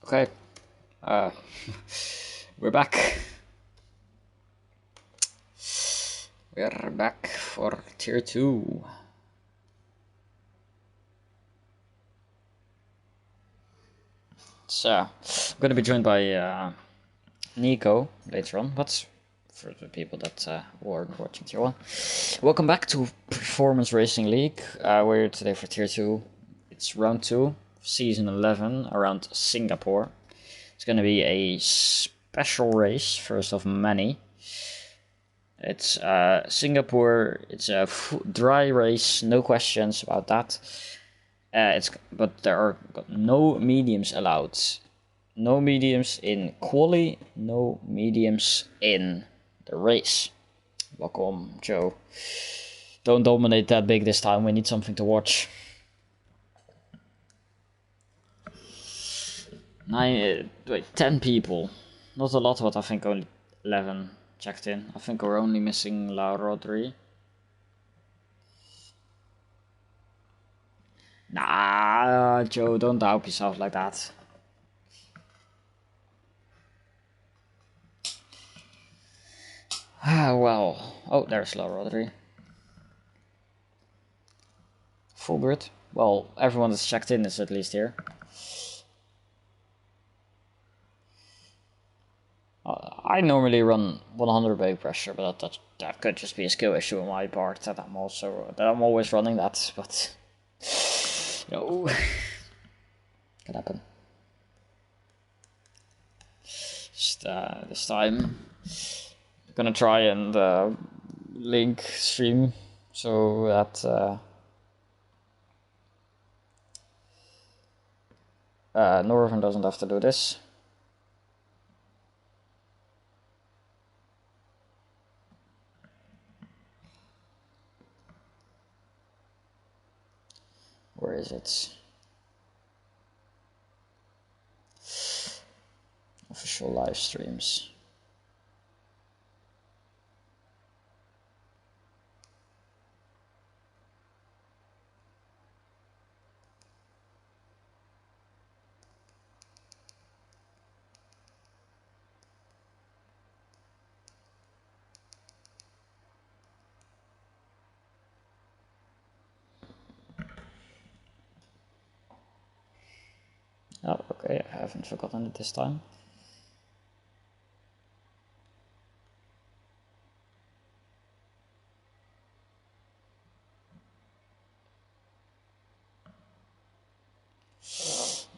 Okay, uh, we're back. We're back for tier 2. So, I'm gonna be joined by Nico later on, but for the people that weren't watching tier 1, welcome back to Performance Racing League. We're here today for tier 2. It's round 2, season 11, around Singapore. It's gonna be a special race, first of many. It's Singapore. It's a dry race, no questions about that. But there are no mediums allowed. No mediums in quali, no mediums in the race. Welcome, Joe. Don't dominate that big this time. We need something to watch. 10 people. Not a lot, but I think only 11 checked in. I think we're only missing La Rodri. Nah, Joe, don't doubt yourself like that. Well. Oh, there's La Rodri. Full grid. Well, everyone that's checked in is at least here. I normally run 100 brake pressure, but that could just be a skill issue on my part. That I'm always running that, but no, could happen. Just this time, I'm gonna try and link stream so that Northern doesn't have to do this. Where is it? Official live streams. Oh, okay, I haven't forgotten it this time.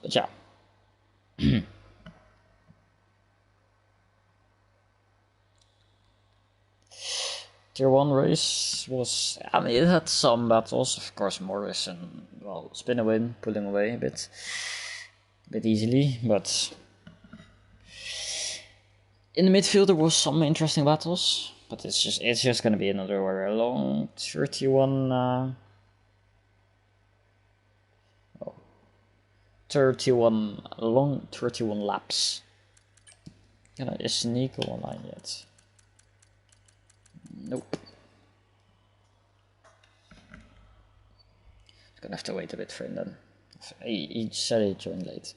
But yeah. Tier 1 race was, I mean, it had some battles, of course, Morris and, well, spin a win, pulling away a bit easily, but in the midfield there was some interesting battles, but it's just gonna be another very long 31 31 laps. Is Nico online yet? Nope. Gonna have to wait a bit for him then. He said he joined late.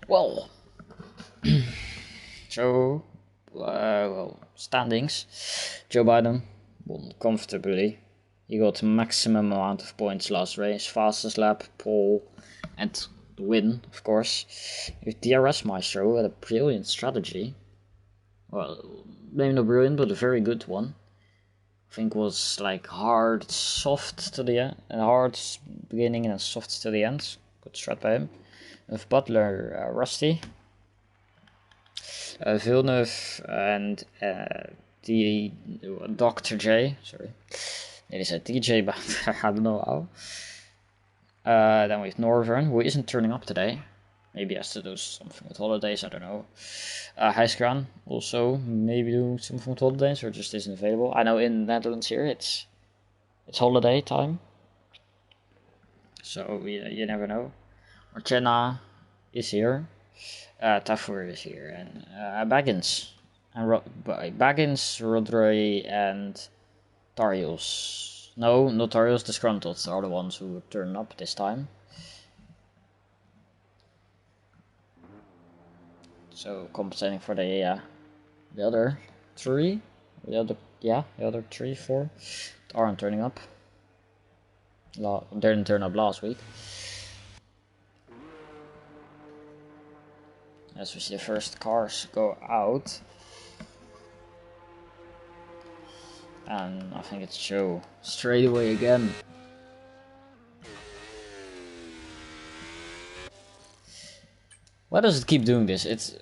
Well, so, standings. Joe Biden won comfortably. He got maximum amount of points last race, fastest lap, pole, and the win, of course. DRS Maestro had a brilliant strategy. Well, maybe not brilliant, but a very good one. I think was like hard, soft to the end, hard beginning and soft to the end. Good strat by him. With Butler, Rusty, Villeneuve, and the Dr. J. Sorry, it is a DJ, but I don't know how. Then we have Northern, who isn't turning up today. Maybe has to do something with holidays, I don't know. Huiskraan also maybe do something with holidays or just isn't available. I know in the Netherlands here it's holiday time. So you never know. Marchena is here. Tafur is here. And Baggins. And Baggins, Rodri and Tarius. No, not Tarius, Disgruntled are the ones who turn up this time. So compensating for the other three, the other 3, 4 aren't turning up. Didn't turn up last week. As we see the first cars go out, and I think it's Joe straight away again. Why does it keep doing this? It's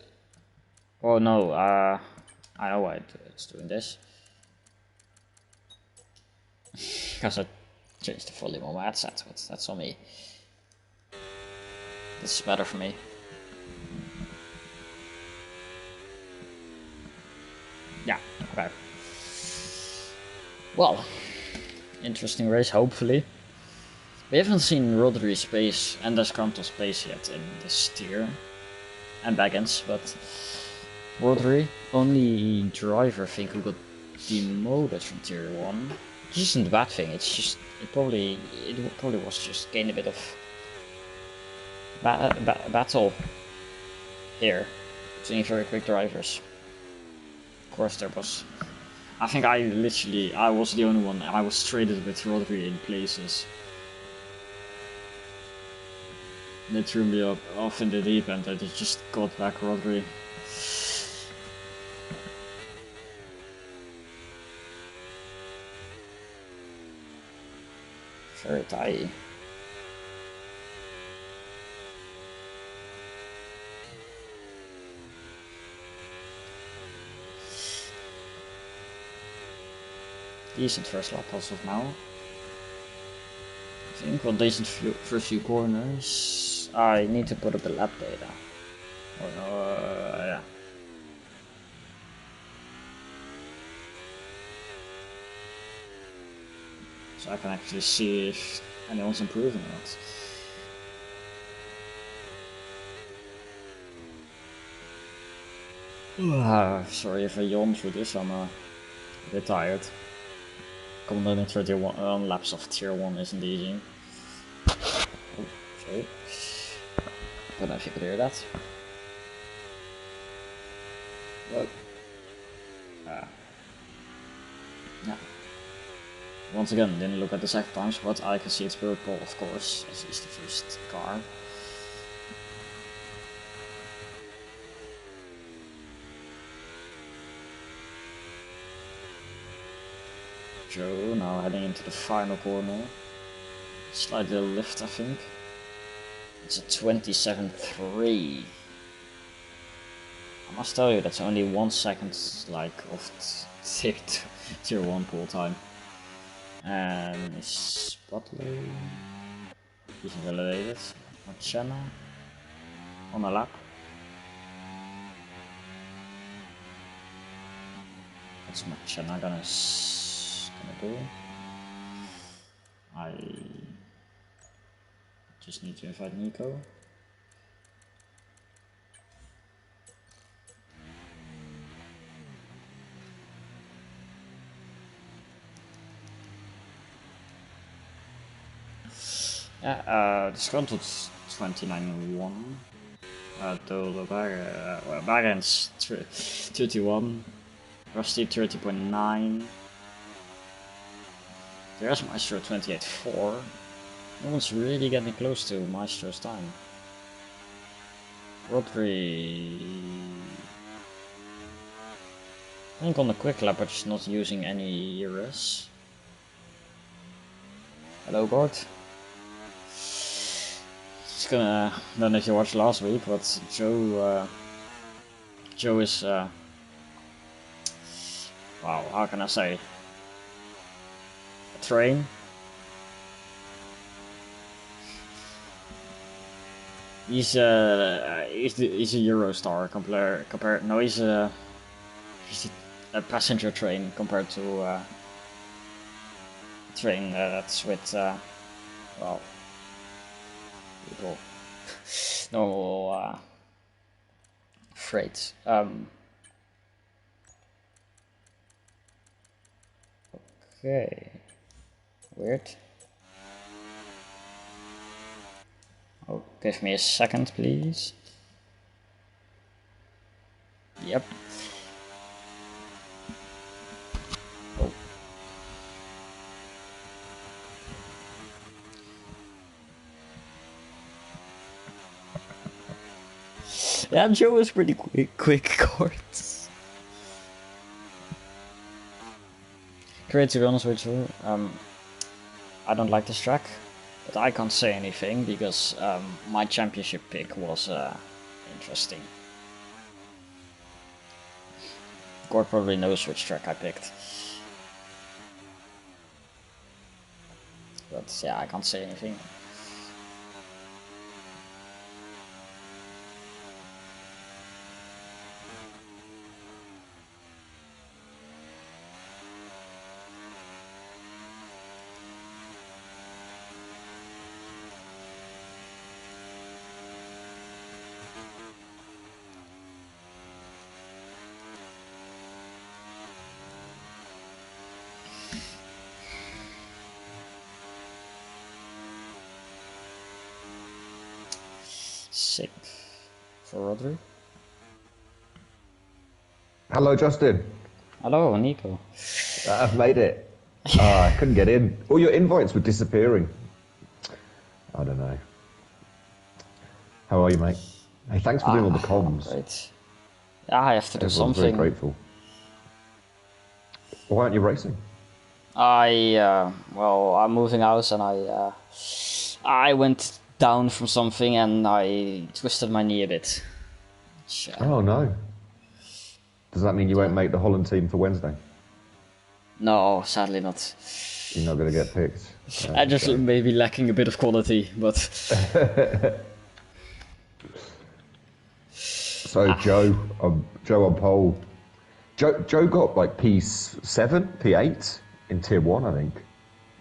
oh no, I know why it's doing this. Because I changed the volume on my headset, but that's on me. This is better for me. Yeah, okay. Well, interesting race, hopefully. We haven't seen Rodri's pace and Descantle's pace yet in this tier. And Baggins, but Rodri, only driver I think who got demoted from tier 1. Which isn't a bad thing, it's just it probably was just gain a bit of battle here between very quick drivers. Of course there was. I think I was the only one. I was traded with Rodri in places. They threw me off in the deep end. I just got back Rodri. Very tight. Decent first lap as of now. I think, well, decent first few corners. I need to put up the lap data. Yeah. So I can actually see if anyone's improving or not. Sorry if I yawn through this, I'm a bit tired. Coming in 31 laps of tier 1 isn't easy. Oh, sorry. Don't know if you could hear that. But, yeah. Once again, didn't look at the second times, but I can see it's purple, of course, as is the first car. Joe now heading into the final corner. Slight little lift, I think. It's a 27.3. I must tell you, that's only 1 second like of tier 1 pool time. And is Butler, he's invalidated. Marchena on a lap. What's Marchena gonna do? I just need to invite Nico. Yeah, discounted 29.1. Total Baggins 31. Rusty 30.9. There's Maestro 28.4. No one's really getting close to Maestro's time. Rodri, I think on the quick lap, but just not using any ERS. Hello, Gord. It's gonna. I don't know if you watched last week, but Joe is. Wow, how can I say? A train. He's a Eurostar compare. No, he's a passenger train compared to a train that's with well, people normal freight. Okay, weird. Oh, give me a second, please. Yep. Oh. Yeah, Joe was pretty quick cards. Great, to be honest with you. I don't like this track, but I can't say anything because my championship pick was interesting. Gord probably knows which track I picked. But yeah, I can't say anything. Sick for Rodri. Hello, Justin. Hello, Nico. I've made it. I couldn't get in. All your invites were disappearing. I don't know. How are you, mate? Hey, thanks for doing all the comms. Great. Yeah, I have to do Everyone's something. very grateful. Why aren't you racing? Well, I'm moving house and I went down from something and I twisted my knee a bit. Which, Oh, no. Does that mean you won't make the Holland team for Wednesday? No, sadly not. You're not going to get picked? I just may be lacking a bit of quality, but... So, Joe on pole. Joe got like P7, P8 in Tier 1, I think.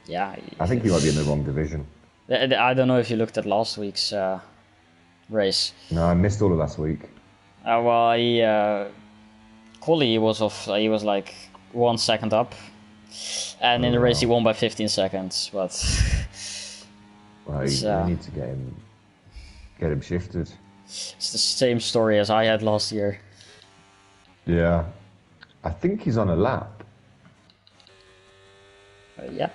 Yeah. I think he might be in the wrong division. I don't know if you looked at last week's race. No, I missed all of last week. Well, Collie was off. He was like 1 second up, and in the race he won by 15 seconds. But well, you need to get him shifted. It's the same story as I had last year. Yeah, I think he's on a lap. Yeah.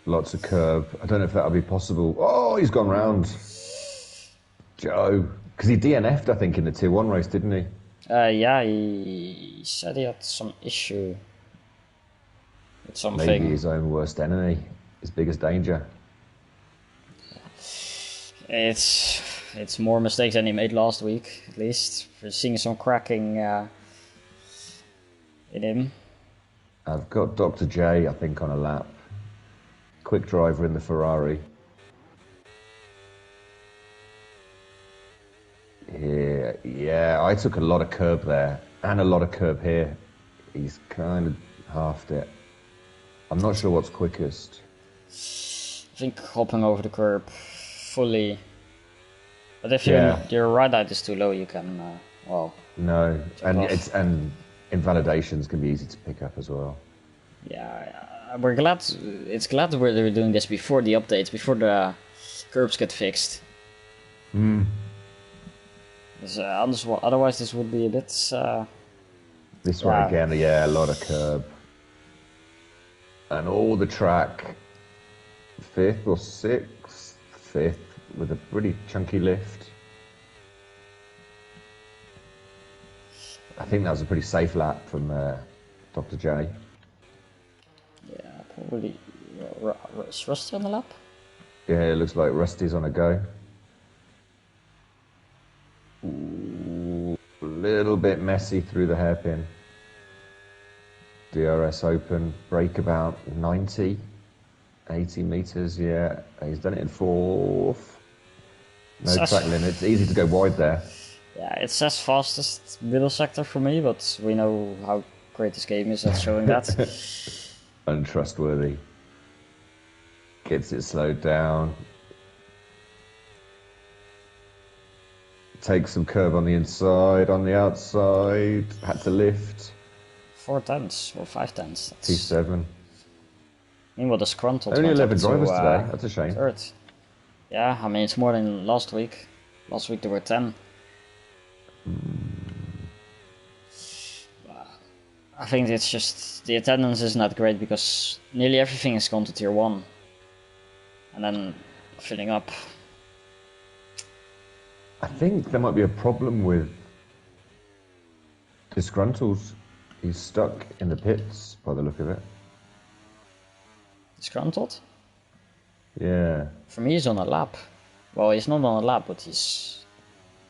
Lots of curb. I don't know if that'll be possible. Oh, he's gone round. Joe. Because he DNF'd, I think, in the Tier 1 race, didn't he? Yeah, he said he had some issue with something. Maybe his own worst enemy, his biggest danger. It's more mistakes than he made last week, at least. We're seeing some cracking in him. I've got Dr. J, I think, on a lap. Quick driver in the Ferrari. Yeah, I took a lot of curb there and a lot of curb here. He's kind of halved it. I'm not sure what's quickest. I think hopping over the curb fully. But if your ride height is too low, you can No, and invalidations can be easy to pick up as well. Yeah, we're glad. It's glad we're doing this before the updates, before the curbs get fixed. Otherwise, this would be a bit. This one again, a lot of curb, and all the track. 5th or 6th, 5th with a pretty chunky lift. I think that was a pretty safe lap from Dr. J. Yeah, probably. Is Rusty on the lap? Yeah, it looks like Rusty's on a go. Ooh, a little bit messy through the hairpin. DRS open, brake about 90. 80 meters, yeah. He's done it in fourth. No Says- track limit. It's easy to go wide there. Yeah, it says fastest middle sector for me, but we know how great this game is at showing that. Untrustworthy. Gets it slowed down. Takes some curve on the inside, on the outside. Had to lift. 4 tenths or 5 tenths. That's... T7. Meanwhile, the Scruntled Only went 11 up to, drivers today. That's a shame. third. Yeah, I mean, it's more than last week. Last week there were 10. I think it's just the attendance isn't that great because nearly everything is gone to tier 1. And then filling up. I think there might be a problem with Disgruntles. He's stuck in the pits by the look of it. Disgruntled? Yeah. For me, he's on a lap. Well, he's not on a lap, but he's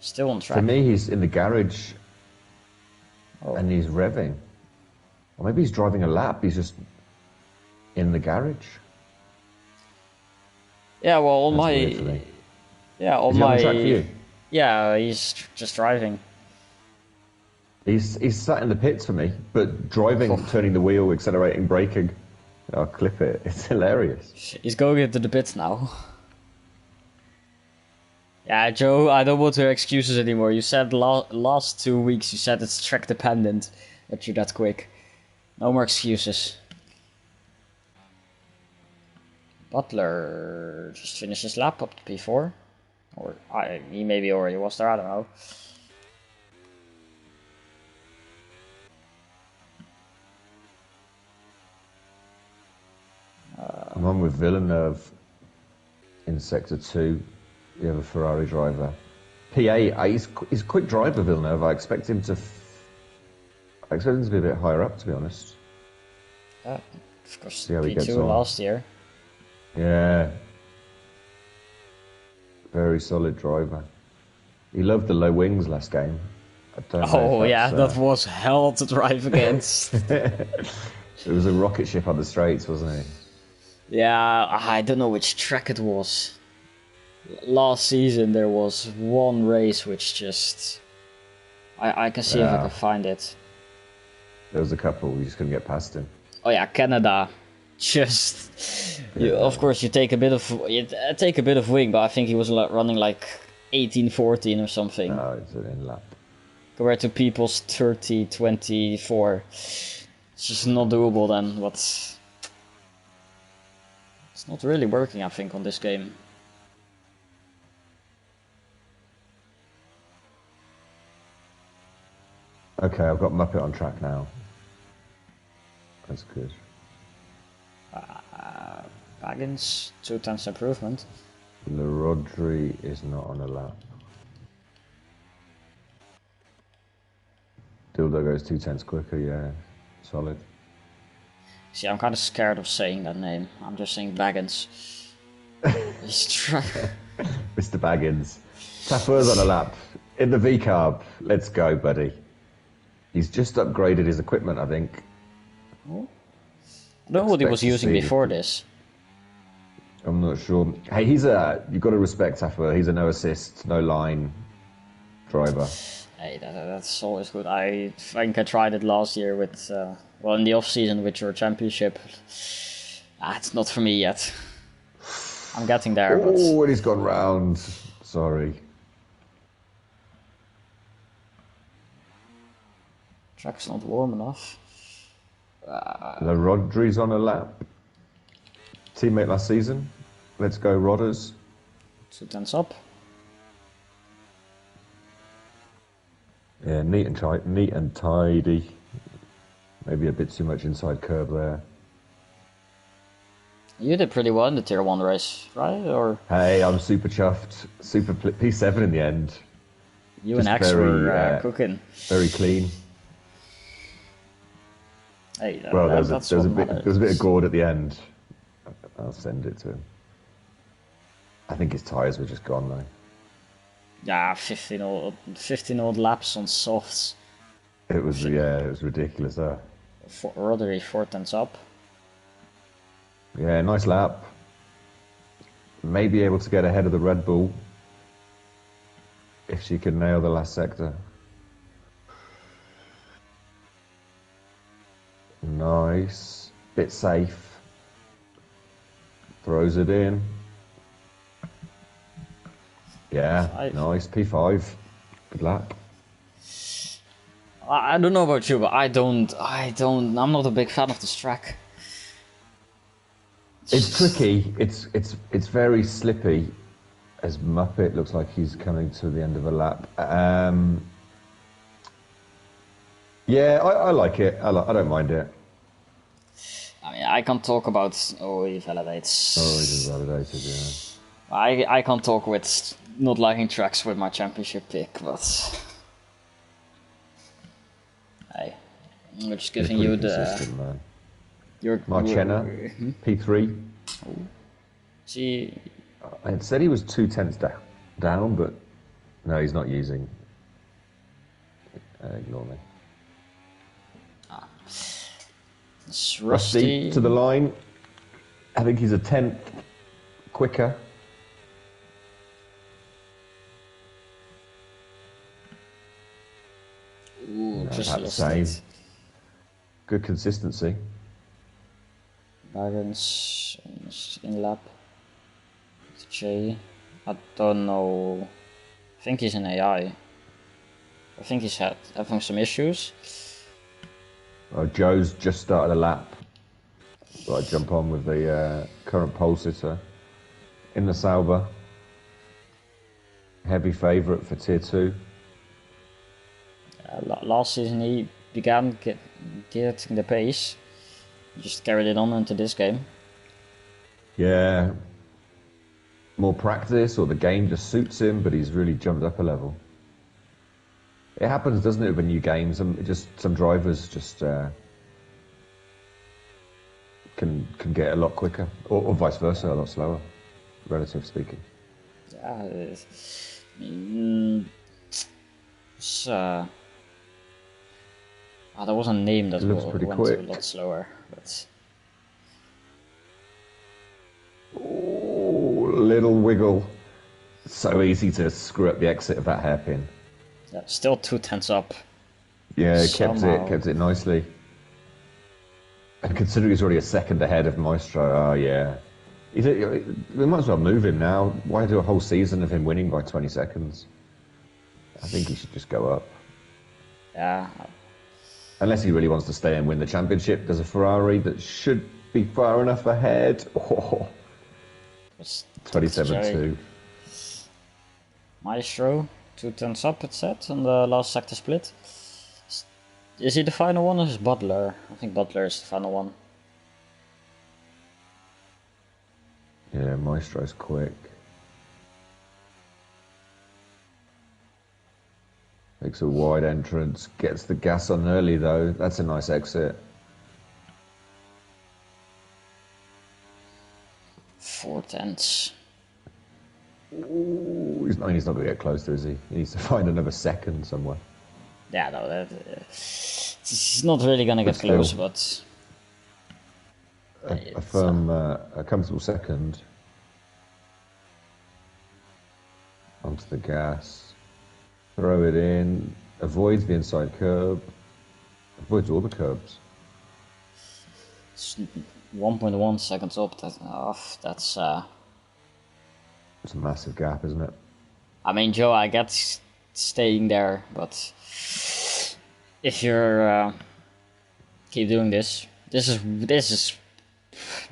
still on track. For me, he's in the garage and he's revving. Or maybe he's driving a lap, he's just in the garage. Yeah, well, on That's my... weird for me. Yeah, on Is he my... on the track for you? Yeah, he's just driving. He's sat in the pits for me, but driving, turning the wheel, accelerating, braking. I'll clip it. It's hilarious. He's going into the pits now. Yeah, Joe, I don't want to hear excuses anymore. You said last 2 weeks, you said it's track dependent that you're that quick. No more excuses. Butler just finished his lap up to P4. Or he maybe already was there, I don't know. I'm on with Villeneuve in Sector 2. You have a Ferrari driver. P8, he's a quick driver, Villeneuve. I expect him to be a bit higher up, to be honest. Yeah, of course, See how he gets P2 on. last year. Yeah. Very solid driver. He loved the low wings last game. I don't know Oh if yeah, that's, that was hell to drive against. It was a rocket ship on the straights, wasn't it? Yeah, I don't know which track it was. Last season there was one race which just... I can see if I can find it. There was a couple, we just couldn't get past him. Oh yeah, Canada. Just... of course you take a bit of wing, but I think he was running like 18-14 or something. No, it's an in lap. Compared to people's 30-24. It's just not doable then, but... It's not really working, I think, on this game. Okay, I've got Muppet on track now. That's good. Baggins, 2 tenths improvement. Le Rodri is not on a lap. Dildo goes 2 tenths quicker, yeah. Solid. See, I'm kind of scared of saying that name. I'm just saying Baggins. He's trying. Mr. Baggins. Taffur's on a lap. In the V-carb. Let's go, buddy. He's just upgraded his equipment, I think. I don't know what he was using before this. I'm not sure. Hey, you've got to respect Taffur. He's a no assist, no line driver. Hey, that's always good. I think I tried it last year with, in the off season with your championship. It's not for me yet. I'm getting there. Oh, and he's gone round. Sorry. Track's not warm enough. Le Rodri's on a lap. Teammate last season. Let's go, Rodders. 2 tenths up. Yeah, neat and tidy. Maybe a bit too much inside curve there. You did pretty well in the tier 1 race, right? Or Hey, I'm super chuffed. Super P7 in the end. you Just and X very, were cooking. Very clean. Hey, Well, there was that's a what bit matters. of gourd at the end. I'll send it to him. I think his tyres were just gone though. Yeah, 15 odd laps on softs. It was ridiculous. Rodri 4 tenths up. Yeah, nice lap. May be able to get ahead of the Red Bull if she can nail the last sector. Nice. Bit safe. Throws it in. Yeah, nice. P5. Good lap. I don't know about you, but I'm not a big fan of this track. It's tricky. It's very slippy. As Muppet looks like he's coming to the end of a lap. Yeah, I like it. I don't mind it. I mean, I can't talk about. Oh, he validates. Oh, he just validated, yeah. I can't talk with not liking tracks with my championship pick, but hey, I'm just giving you the. Man. Your Marchena, P3. Oh. See, it said he was 2/10 down, but no, he's not using. Ignore me. It's Rusty to the line. I think he's a 10th quicker. Ooh, just about the same. Good consistency. Baggins in lap. J. I don't know. I think he's an AI. I think he's having some issues. Joe's just started a lap. Got to jump on with the current pole sitter in the Sauber. Heavy favourite for Tier 2. Last season he began getting the pace. Just carried it on into this game. Yeah. More practice or the game just suits him, but he's really jumped up a level. It happens, doesn't it, with new games? Some drivers just can get a lot quicker, or vice versa, a lot slower, relative speaking. Yeah, there was a name that went quick. a lot slower, but. Oh, little wiggle. So easy to screw up the exit of that hairpin. Yeah, still 2/10 up. Yeah, kept it nicely. And considering he's already a second ahead of Maestro, yeah. We might as well move him now. Why do a whole season of him winning by 20 seconds? I think he should just go up. Yeah. Unless he really wants to stay and win the championship, there's a Ferrari that should be far enough ahead. Oh. 27-2. Maestro, 2/10 up, it said, on the last sector split. Is he the final one or is Butler? I think Butler is the final one. Yeah, Maestro's quick. Makes a wide entrance, gets the gas on early though. That's a nice exit. 4/10. Ooh, he's not going to get close to, is he? He needs to find another second somewhere. Yeah, no, he's not really going to get close, but a comfortable second. Onto the gas. Throw it in. Avoids the inside curb. Avoids all the curbs. It's 1.1 seconds up. That's It's a massive gap, isn't it? I mean, Joe, I get staying there, but if you're keep doing this is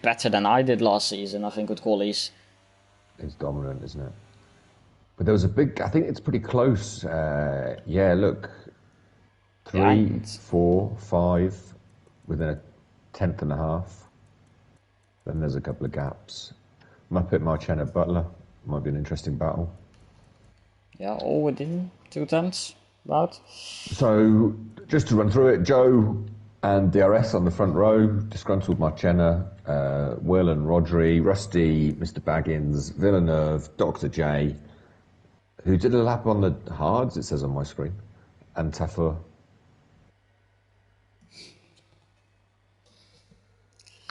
better than I did last season, I think, with qualies. It's dominant, isn't it? But there was a big, I think it's pretty close. Yeah, look. 3, 4, 5, within a 10th and a half. Then there's a couple of gaps. Muppet, Marchena, Butler. Might be an interesting battle. Yeah, all within 2/10, about. So, just to run through it, Joe and DRS on the front row, disgruntled Marchena, Will and Rodri, Rusty, Mr. Baggins, Villeneuve, Dr. J, who did a lap on the hards, it says on my screen, and Tafur.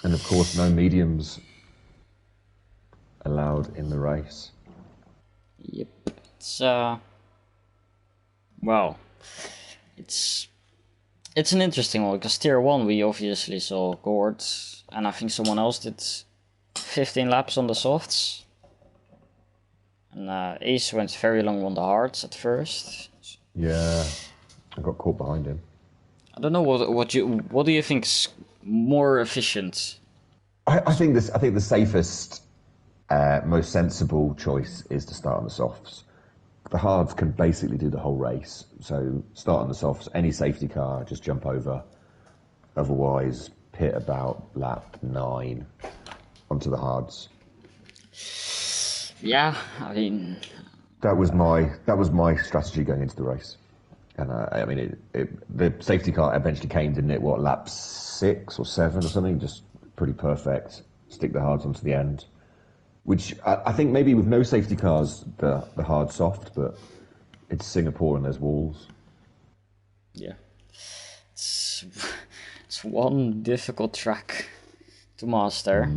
And of course, no mediums allowed in the race. Yep. It's well, it's an interesting one because tier 1 we obviously saw Gord, and I think someone else did 15 laps on the softs. And Ace went very long on the hards at first. Yeah, I got caught behind him. I don't know what do you think's more efficient? I think the safest, most sensible choice is to start on the softs. The hards can basically do the whole race. So start on the softs. Any safety car, just jump over. Otherwise, pit about lap 9 onto the hards. Yeah, I mean, that was my strategy going into the race. And I mean, the safety car eventually came, didn't it? What, lap 6 or 7 or something? Just pretty perfect. Stick the hards onto the end. Which I think maybe with no safety cars, the hard soft, but it's Singapore and there's walls. Yeah, it's one difficult track to master.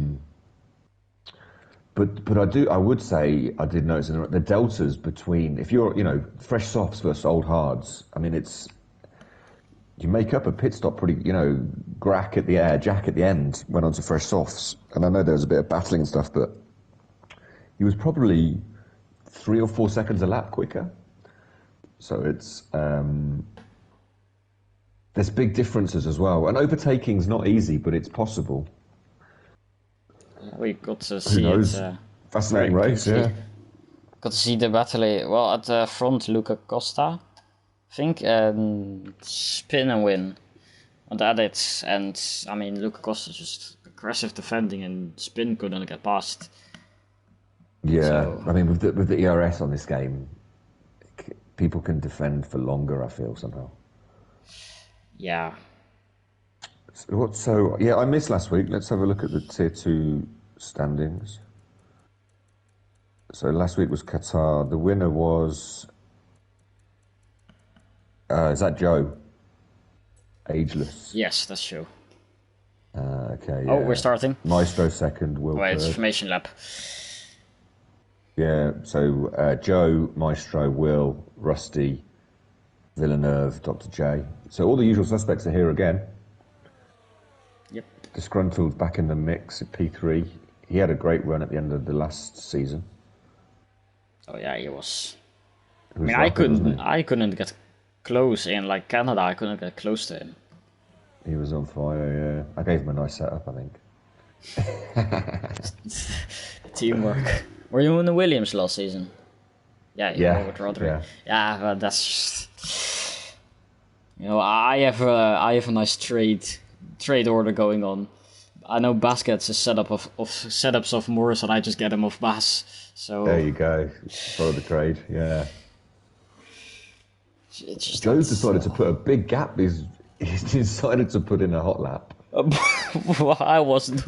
But I would say I did notice the deltas between, if you're fresh softs versus old hards. I mean, you make up a pit stop pretty, Jack at the end went on to fresh softs, and I know there was a bit of battling and stuff, but he was probably 3 or 4 seconds a lap quicker. So it's there's big differences as well, and overtaking's not easy, but it's possible. We got to see it. Fascinating race, yeah. Got to see the battle. Well, at the front, Luca Costa, I think, and spin and win. And at it, and I mean, Luca Costa just aggressive defending, and spin couldn't get past. Yeah, so, I mean, with the ERS on this game, people can defend for longer, I feel, somehow. Yeah. So yeah, I missed last week. Let's have a look at the tier 2 standings. So last week was Qatar. The winner was is that Joe? Ageless. Yes, that's true. Okay. Yeah. Oh, we're starting. Maestro second. Will. Wait, it's formation lap. Yeah. So Joe, Maestro, Will, Rusty, Villeneuve, Dr. J. So all the usual suspects are here again. Yep. Disgruntled back in the mix at P3. He had a great run at the end of the last season. Oh yeah, he was. I mean, I couldn't get close in like Canada. I couldn't get close to him. He was on fire. Yeah, I gave him a nice setup, I think. Teamwork. Were you in the Williams last season? Yeah, you were with Rodri. Yeah, but that's just. I have a nice trade order going on. I know Bas gets a setups of Morris, and I just get him off Bas. So there you go. Follow the trade. Yeah. Joe's decided to put a big gap. He's decided to put in a hot lap. Well, I wasn't.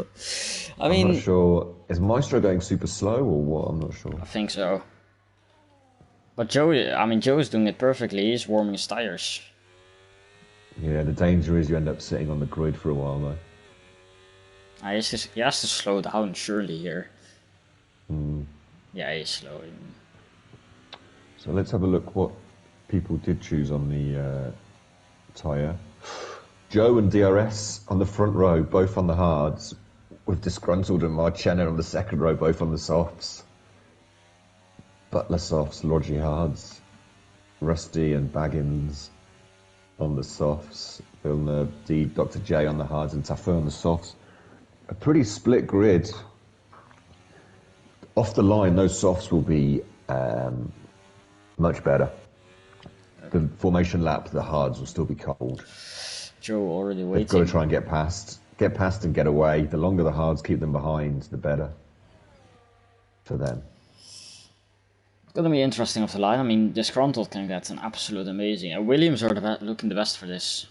I'm not sure. Is Maestro going super slow or what? I'm not sure. I think so. But Joe is doing it perfectly. He's warming his tires. Yeah, the danger is you end up sitting on the grid for a while, though. He has to slow down, surely, here. Mm. Yeah, he's slowing. So let's have a look what people did choose on the tyre. Joe and DRS on the front row, both on the hards, with Disgruntled and Marchena on the second row, both on the softs. Butler softs, Logi hards, Rusty and Baggins on the softs, Villeneuve, D, Dr. J on the hards, and Taffin on the softs. A pretty split grid. Off the line, those softs will be much better. The formation lap, the hards will still be cold. Joe already waiting. They've got to try and get past and get away. The longer the hards keep them behind, the better for them. It's going to be interesting off the line. I mean, Disgruntled can get an absolute amazing. And Williams are looking the best for this.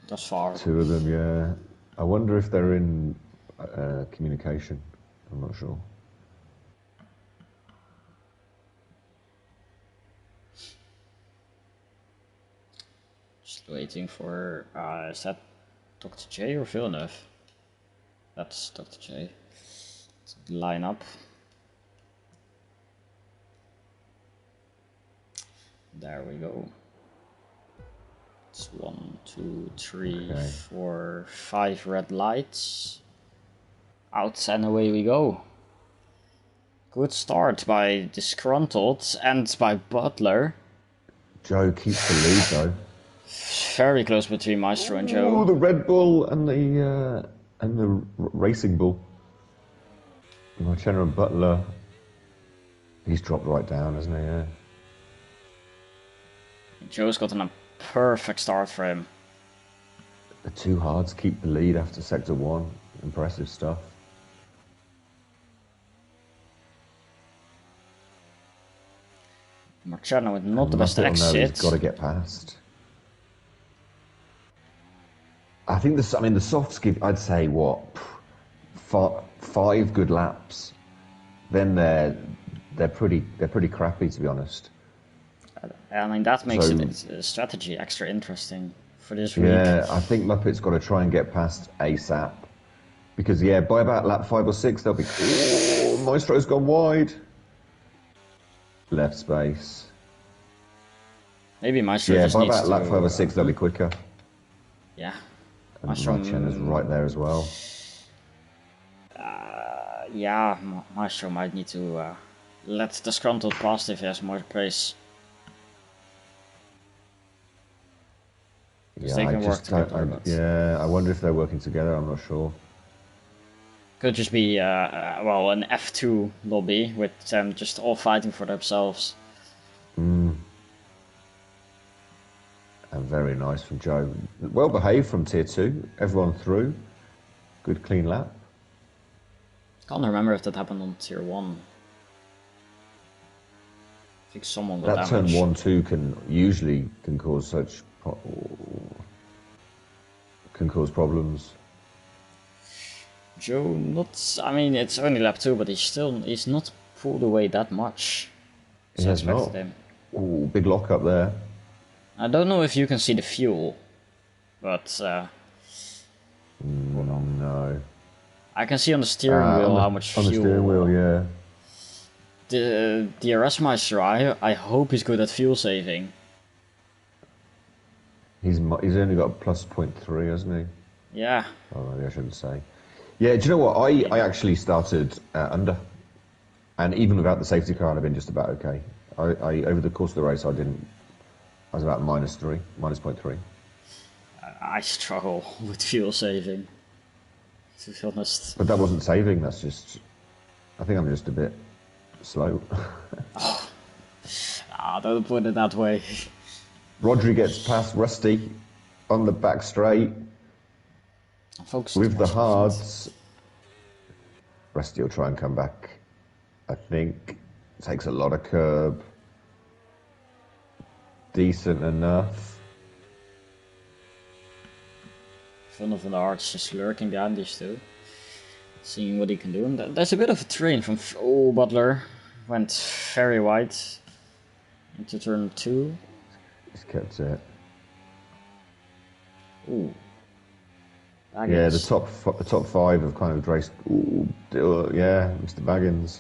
Thus far. 2 of them, yeah. I wonder if they're in communication. I'm not sure. Just waiting for, is that Dr. J or Villeneuve? That's Dr. J. Let's line up. There we go. It's 1, 2, 3, Okay. 4, 5 red lights. Out and away we go. Good start by Disgruntled and by Butler. Joe keeps the lead though. Very close between Maestro and Joe. Oh, the Red Bull and the Racing Bull. Marchenna and Butler. He's dropped right down, hasn't he? Yeah. Joe's gotten a perfect start for him. The two hards keep the lead after Sector 1. Impressive stuff. Marchenna with not the best exit. He's got to get past. I think the softs give, I'd say, what, 5 good laps. Then they're pretty crappy, to be honest. I mean, that makes the strategy extra interesting for this week. Yeah, I think Muppet's got to try and get past ASAP. Because, yeah, by about lap 5 or 6, they'll be... Oh, Maestro's gone wide. Left space. Maybe Maestro yeah, just by needs about to... lap 5 or 6, they'll be quicker. Yeah. And Marchenna's right there as well. Yeah, Maestro might need to let Disgruntled past if he has more pace. Yeah, they can work together. Yeah, I wonder if they're working together. I'm not sure. Could just be well, an F2 lobby with them just all fighting for themselves. And very nice from Joe. Well behaved from tier 2. Everyone through. Good clean lap. Can't remember if that happened on tier 1. I think someone got that damaged. Turn 1-2 can cause problems. Joe, I mean, it's only lap 2, but he's not pulled away that much. He has not. Him. Ooh, big lock up there. I don't know if you can see the fuel, but no. I can see on the steering wheel how much fuel. On the steering wheel, yeah. The DRS Meister, I hope he's good at fuel saving. He's only got a plus 0.3, hasn't he? Yeah. Oh, maybe I shouldn't say. Yeah, do you know what? I actually started under, and even without the safety car, I'd have been just about okay. I over the course of the race, I was about minus 0.3. I struggle with fuel saving, to be honest. But that wasn't saving. That's just. I think I'm just a bit slow. Don't put it that way. Rodri gets past Rusty on the back straight. With the hards. Rusty will try and come back, I think. Takes a lot of curb. Decent enough. Fun of the hards just lurking behind these two. Seeing what he can do. And there's a bit of a train from... Oh, Butler went very wide into turn 2. He's kept it. Ooh. Yeah, the top 5 have kind of raced. Ooh, yeah, Mr. Baggins.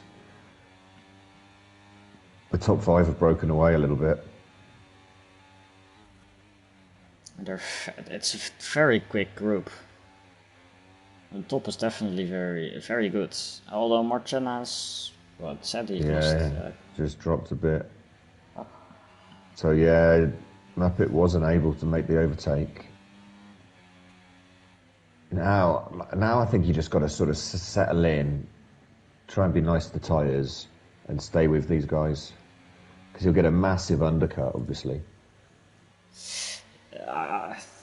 The top 5 have broken away a little bit. It's a very quick group. The top is definitely very, very good. Although Marchenna's, said he lost. Just dropped a bit. So yeah, Muppet wasn't able to make the overtake. Now I think you just got to sort of settle in, try and be nice to the tyres, and stay with these guys, because you'll get a massive undercut, obviously.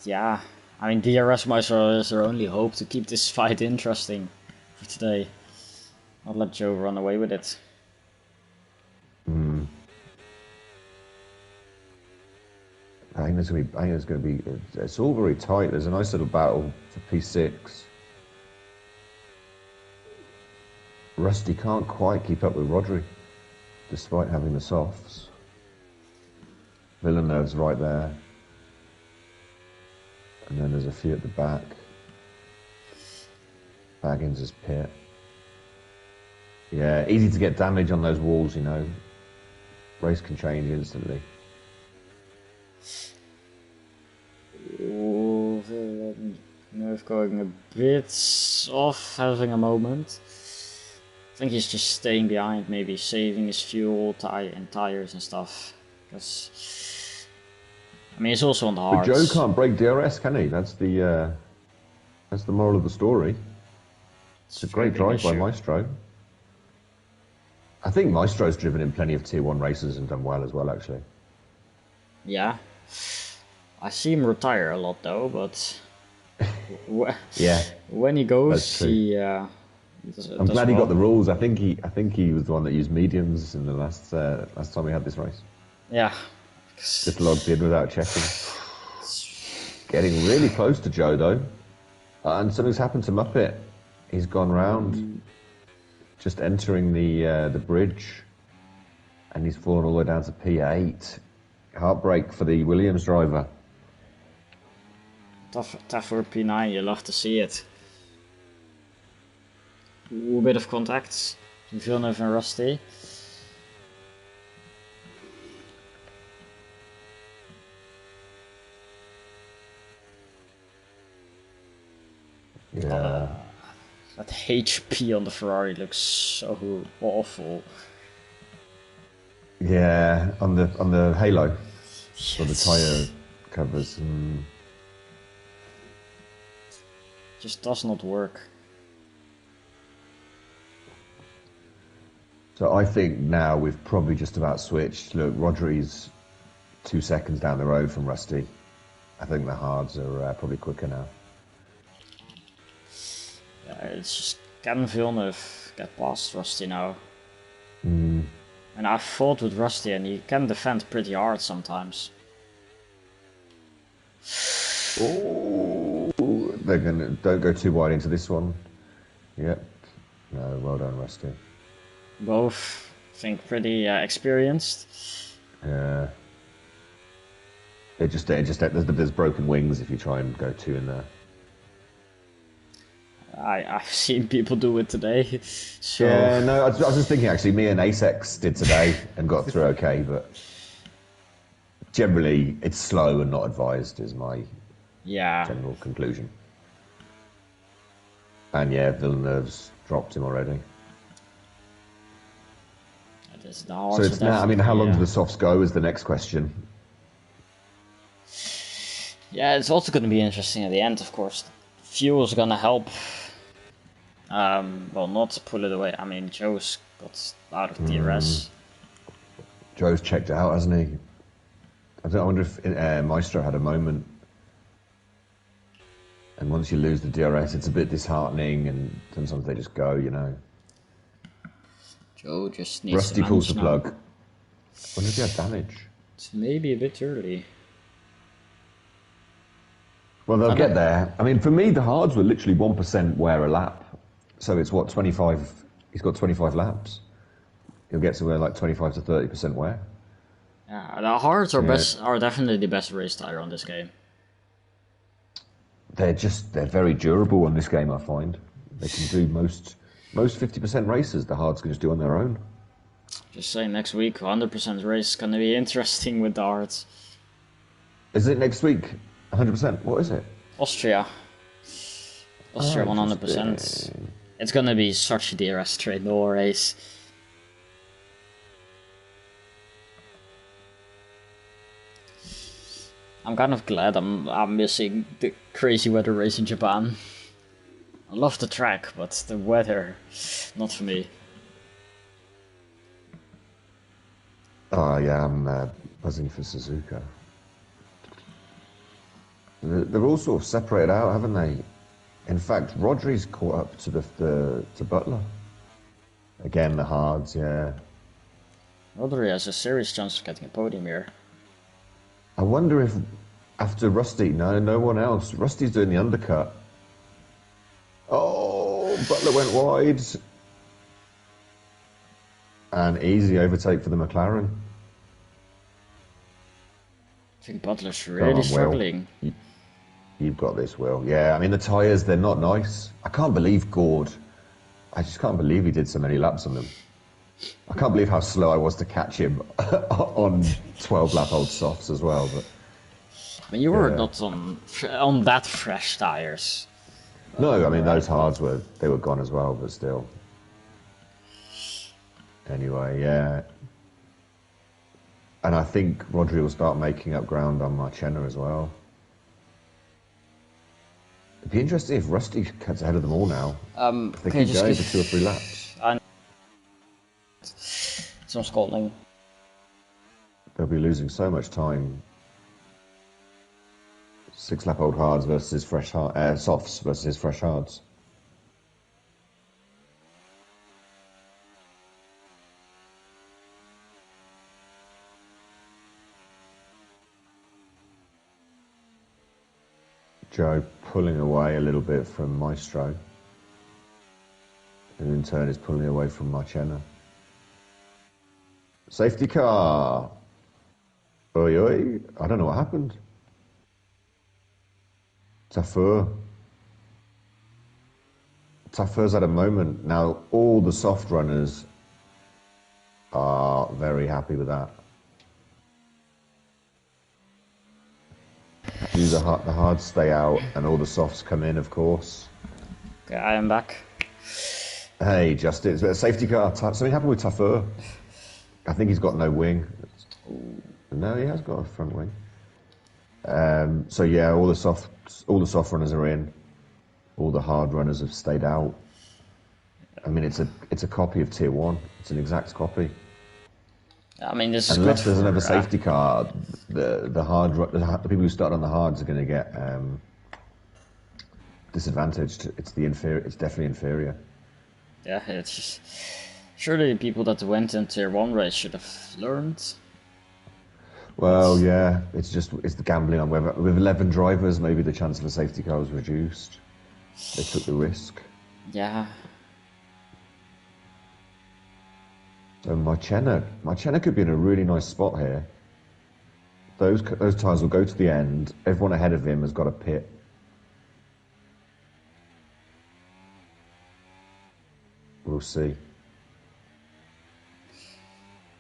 Yeah, I mean, DRS Meister is their only hope to keep this fight interesting for today. Not let Joe run away with it. I think it's going to be. It's all very tight. There's a nice little battle for P6. Rusty can't quite keep up with Rodri, despite having the softs. Villeneuve's right there. And then there's a few at the back. Baggins' pit. Yeah, easy to get damage on those walls, you know. Race can change instantly. Ooh, nerve going a bit off, having a moment. I think he's just staying behind, maybe saving his fuel, tires and stuff. Because I mean, he's also on the But hards. Joe can't break DRS, can he? That's the moral of the story. It's a great drive by Maestro. I think Maestro's driven in plenty of Tier 1 races and done well as well, actually. Yeah. I see him retire a lot though, but yeah, when he goes, he. I'm glad he got the rules. I think he was the one that used mediums in the last time we had this race. Yeah. Just logged in without checking. Getting really close to Joe though, and something's happened to Muppet. He's gone round, just entering the bridge, and he's fallen all the way down to P8. Heartbreak for the Williams driver. Tough for P9, you love to see it. Ooh, a bit of contacts. Villeneuve and Rusty. Yeah. That HP on the Ferrari looks so awful. Yeah, on the halo, yes. Or the tyre covers. Just does not work. So I think now we've probably just about switched. Look, Rodri's 2 seconds down the road from Rusty. I think the hards are probably quicker now. Yeah, it's just can Villeneuve get past Rusty now? And I've fought with Rusty and he can defend pretty hard sometimes. Oh, don't go too wide into this one. Yep. No, well done, Rusty. Both, I think, pretty experienced. Yeah. There's broken wings if you try and go two in there. I've seen people do it today. So. Yeah, no, I was just thinking actually, me and Asex did today and got through okay, but generally it's slow and not advised is my general conclusion. And yeah, Villeneuve's dropped him already. So it's now, I mean, how long do the softs go is the next question. Yeah, it's also going to be interesting at the end, of course. Fuel's going to help. Well, not pull it away. I mean, Joe's got out of DRS. Joe's checked out, hasn't he? I wonder if Maestro had a moment. And once you lose the DRS, it's a bit disheartening, and sometimes they just go, you know. Joe just needs Rusty pulls the plug. I wonder if he had damage. It's maybe a bit early. Well, they'll get there. I mean, for me, the hards were literally 1% wear a lap. So it's what, 25? He's got 25 laps. He'll get to where like 25 to 30% wear. Yeah, the hards are definitely the best race tire on this game. They're very durable on this game, I find. They can do most 50% races, the hards can just do on their own. Just saying, next week, 100% race is going to be interesting with the hards. Is it next week? 100%? What is it? Austria. Austria 100%. It's going to be such a DRS trade, no race. I'm kind of glad I'm missing the crazy weather race in Japan. I love the track, but the weather, not for me. Oh yeah, I'm buzzing for Suzuka. They're all sort of separated out, haven't they? In fact, Rodri's caught up to to Butler. Again, the hards, yeah. Rodri has a serious chance of getting a podium here. I wonder if after Rusty, no one else. Rusty's doing the undercut. Oh, Butler went wide. And easy overtake for the McLaren. I think Butler's really struggling. You've got this, Will. Yeah, I mean, the tyres, they're not nice. I can't believe Gord. I just can't believe he did so many laps on them. I can't believe how slow I was to catch him on 12-lap-old softs as well. But I mean, you were not on that fresh tires. no, I mean, those hards were gone as well, but still. Anyway, yeah. And I think Rodri will start making up ground on Marchena as well. It'd be interesting if Rusty cuts ahead of them all now. If they keep going for 2 or 3 laps. Some scolding. They'll be losing so much time. 6-lap-old hards versus fresh softs versus fresh hards. Joe pulling away a little bit from Maestro, and in turn is pulling away from Marchena. Safety car! Oi, oi. I don't know what happened. Tafur. Tafur's at a moment. Now, all the soft runners are very happy with that. The hards stay out and all the softs come in, of course. Okay, I am back. Hey, Justin, it's a safety car. Something happened with Tafur. I think he's got no wing. No, he has got a front wing. So yeah, all the soft runners are in. All the hard runners have stayed out. I mean, it's a copy of Tier 1. It's an exact copy. I mean, this is unless good there's another safety car, the people who start on the hards are going to get disadvantaged. It's definitely inferior. Yeah, it's just surely people that went in Tier 1 race should have learned. Well, yeah, it's the gambling on whether with 11 drivers, maybe the chance of a safety car was reduced. They took the risk. Yeah. So Marchena could be in a really nice spot here. Those tyres will go to the end. Everyone ahead of him has got a pit. We'll see.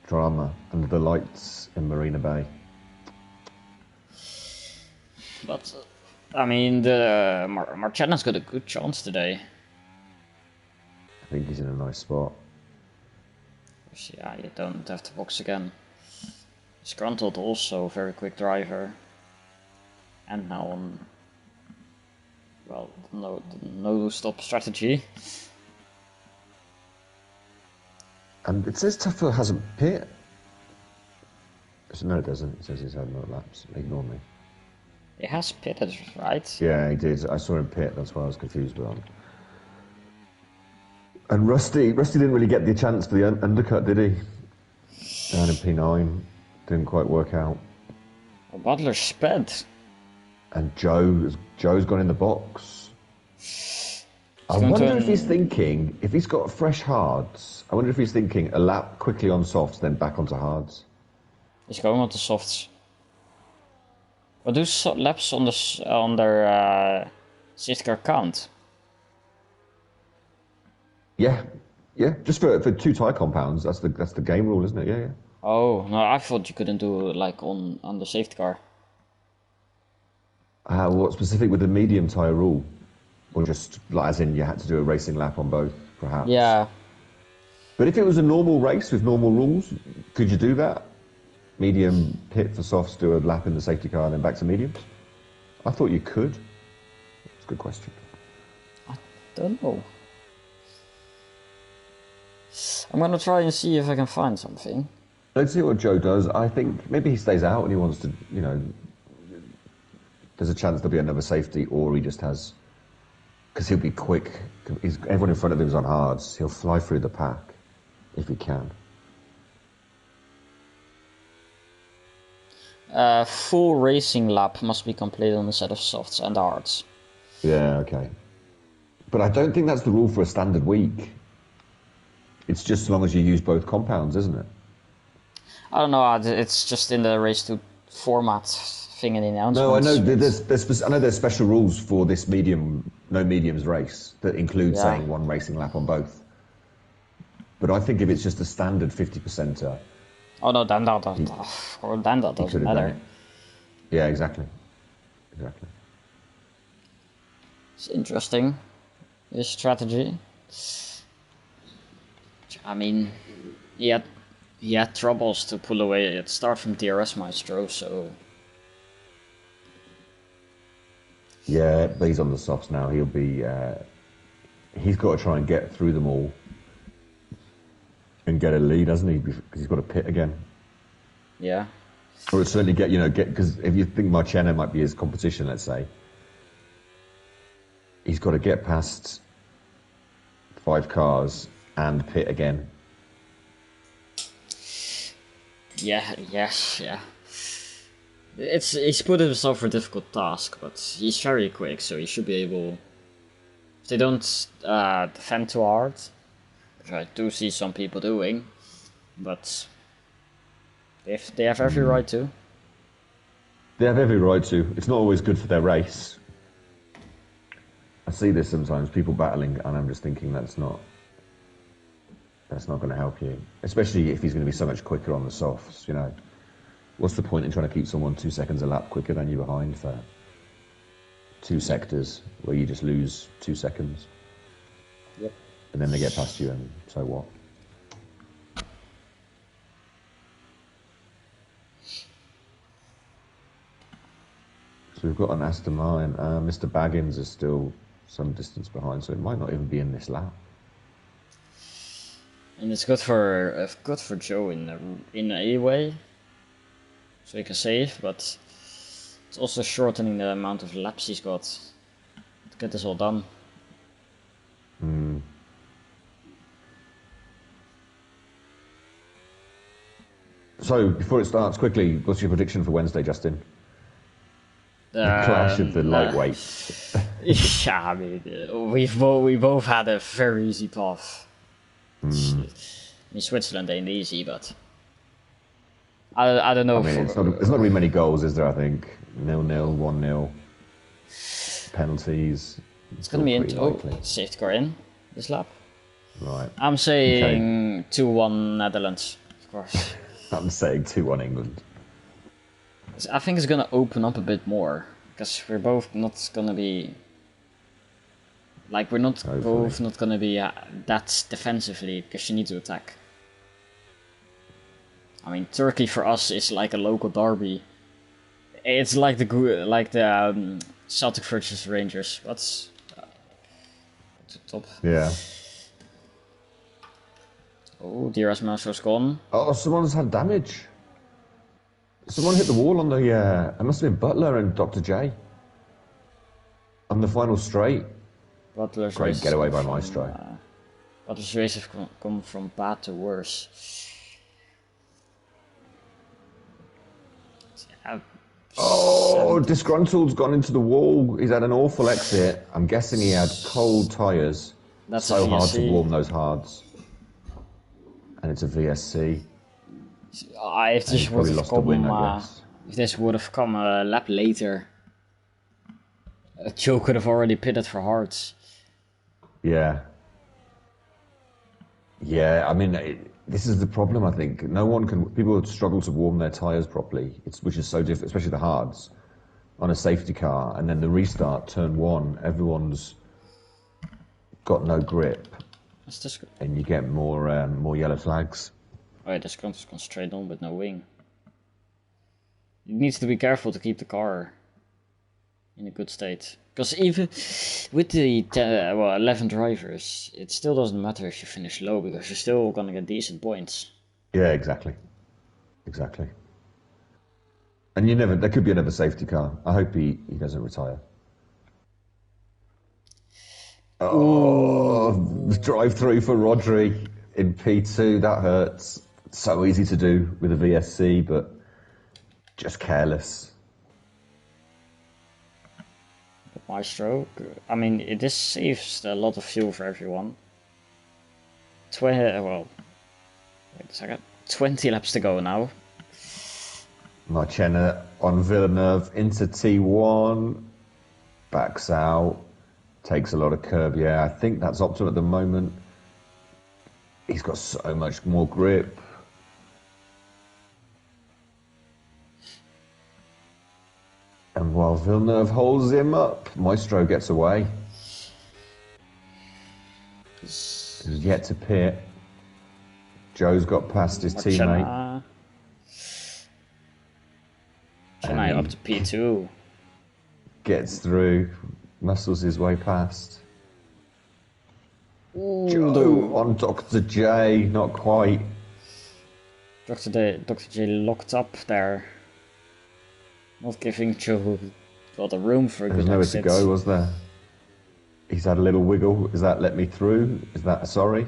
Drama under the lights in Marina Bay. But I mean, the Marchena's got a good chance today. I think he's in a nice spot. Yeah, you don't have to box again. Scruntled also a very quick driver. And now on, well, no stop strategy. And it says Tuffer hasn't pit. No, it doesn't. It says he's had no laps. Ignore me. He has pitted, right? Yeah, he did. I saw him pit. That's why I was confused with him. And Rusty didn't really get the chance for the undercut, did he? Down in P9. Didn't quite work out. Well, Butler sped. And Joe's gone in the box. I wonder if he's thinking, if he's got fresh hards, I wonder if he's thinking a lap quickly on softs, then back onto hards. He's going on to softs. But do laps on their safety car count? Yeah. Just for 2 tyre compounds, that's the game rule, isn't it? Yeah. Oh no, I thought you couldn't do like on the safety car. What specific with the medium tyre rule? Or just, like, as in you had to do a racing lap on both, perhaps? Yeah. But if it was a normal race with normal rules, could you do that? Medium pit for softs, do a lap in the safety car, and then back to mediums? I thought you could. That's a good question. I don't know. I'm gonna try and see if I can find something. Let's see what Joe does. I think maybe he stays out and he wants to, there's a chance there'll be another safety, or he just has... Because he'll be quick. Everyone in front of him is on hards. He'll fly through the pack if he can. Full racing lap must be completed on a set of softs and hards. Yeah, okay. But I don't think that's the rule for a standard week. It's just as long as you use both compounds, isn't it? I don't know, it's just in the race 2 format thing in the No, I know announcements. I know there's special rules for this no mediums race that include Yeah. saying one racing lap on both. But I think if it's just a standard 50%er, Oh no, then that he could doesn't have done matter. it. Yeah, exactly. Exactly. It's interesting, his strategy. I mean, he had troubles to pull away at start from DRS Maestro, so Yeah, but he's on the softs now. He'll be. He's got to try and get through them all and get a lead, hasn't he? Because he's got to pit again. yeah. Or certainly get because if you think Marciano might be his competition, let's say, he's got to get past 5 cars and pit again. Yeah, yes, yeah. He's put himself for a difficult task, but he's very quick, so he should be able. If they don't defend too hard, which I do see some people doing, but they have every right to. They have every right to. It's not always good for their race. I see this sometimes, people battling, and I'm just thinking that's not going to help you. Especially if he's going to be so much quicker on the softs, you know. What's the point in trying to keep someone 2 seconds a lap quicker than you behind for 2 sectors where you just lose 2 seconds? Yep. And then they get past you, and so what? So we've got an Aston Martin. Mr. Baggins is still some distance behind, so it might not even be in this lap. And it's good for Joe in a way, so he can save, but it's also shortening the amount of laps he's got to get this all done. So before it starts, quickly, what's your prediction for Wednesday, Justin? The clash of the lightweights. Yeah, I mean, we both had a very easy path. In Switzerland ain't easy, but I don't know. I mean, there's not going to be many goals, is there? I think 0-0, 1-0, penalties. It's going to be in safety car in this lap. Right. I'm saying 2-1 Netherlands, of course. I'm saying 2-1 England. I think it's going to open up a bit more because we're both not going to be like both not going to be that defensively because you need to attack. I mean, Turkey for us is like a local derby. It's like the Celtic versus Rangers. What's the top? Yeah. Oh, DRS Master's gone. Oh, someone's had damage. Someone hit the wall on the. It must have been Butler and Dr. J. On the final straight. Butler's Great getaway by Maestro. Butler's race have come from bad to worse. Oh, Disgruntled's gone into the wall. He's had an awful exit. I'm guessing he had cold tyres. That's so hard to warm those hards. And it's a VSC. If this would have come a lap later, Joe could have already pitted for hards. Yeah. Yeah, I mean, this is the problem, I think. People struggle to warm their tyres properly, which is so different, especially the hards, on a safety car. And then the restart, turn 1, everyone's got no grip. And you get more yellow flags. Oh yeah, this has gone straight on with no wing. You need to be careful to keep the car in a good state. Because even with the 11 drivers, it still doesn't matter if you finish low because you're still gonna get decent points. Yeah, exactly. Exactly. And there could be another safety car. I hope he doesn't retire. Oh, drive through for Rodri in P2, that hurts. So easy to do with a VSC, but just careless. Maestro, I mean, this saves a lot of fuel for everyone. Wait a second. 20 laps to go now. Marchena on Villeneuve into T1. Backs out. Takes a lot of curb. Yeah, I think that's optimal at the moment. He's got so much more grip. And while Villeneuve holds him up, Maestro gets away. He's yet to pit. Joe's got past his teammate. Chennai up to P2. Gets through, muscles his way past. Ooh, Joe on Dr. J, not quite. Dr. J locked up there. Not giving Joe a lot of room for a good exit. There's nowhere to go, was there? He's had a little wiggle. Is that let me through? Is that sorry?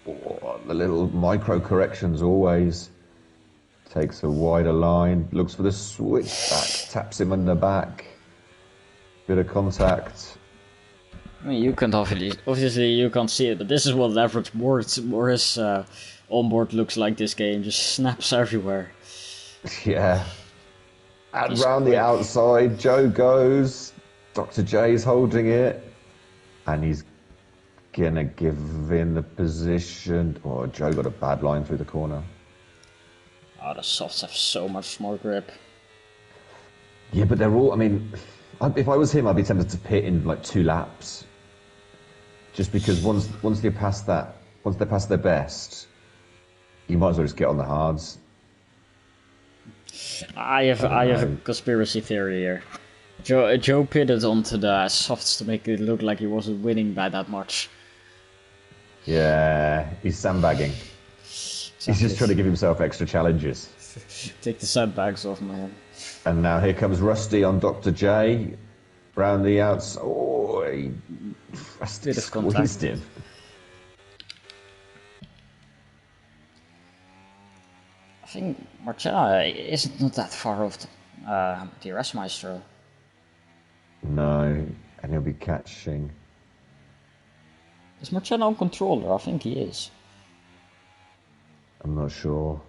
Oh, the little micro corrections always. Takes a wider line, looks for the switchback, taps him in the back. Bit of contact. I mean, you can't obviously you can't see it, but this is what an average Morris onboard looks like this game. Just snaps everywhere. Yeah. And round the outside, Joe goes. Dr. J's holding it. And he's gonna give in the position. Oh, Joe got a bad line through the corner. Oh, the softs have so much more grip. Yeah, but they're all, I mean, if I was him, I'd be tempted to pit in like 2 laps. Just because once they're past their best, you might as well just get on the hards. I have a conspiracy theory here. Joe pitted onto the softs to make it look like he wasn't winning by that much. Yeah, he's sandbagging. He's just trying to give himself extra challenges. Take the sandbags off, man. And now here comes Rusty on Dr. J. Round the outside. Oh, he squeezed him. I think Marcella isn't not that far off the DRS Maestro. No, and he'll be catching. Is Marcella on controller? I think he is. I'm not sure.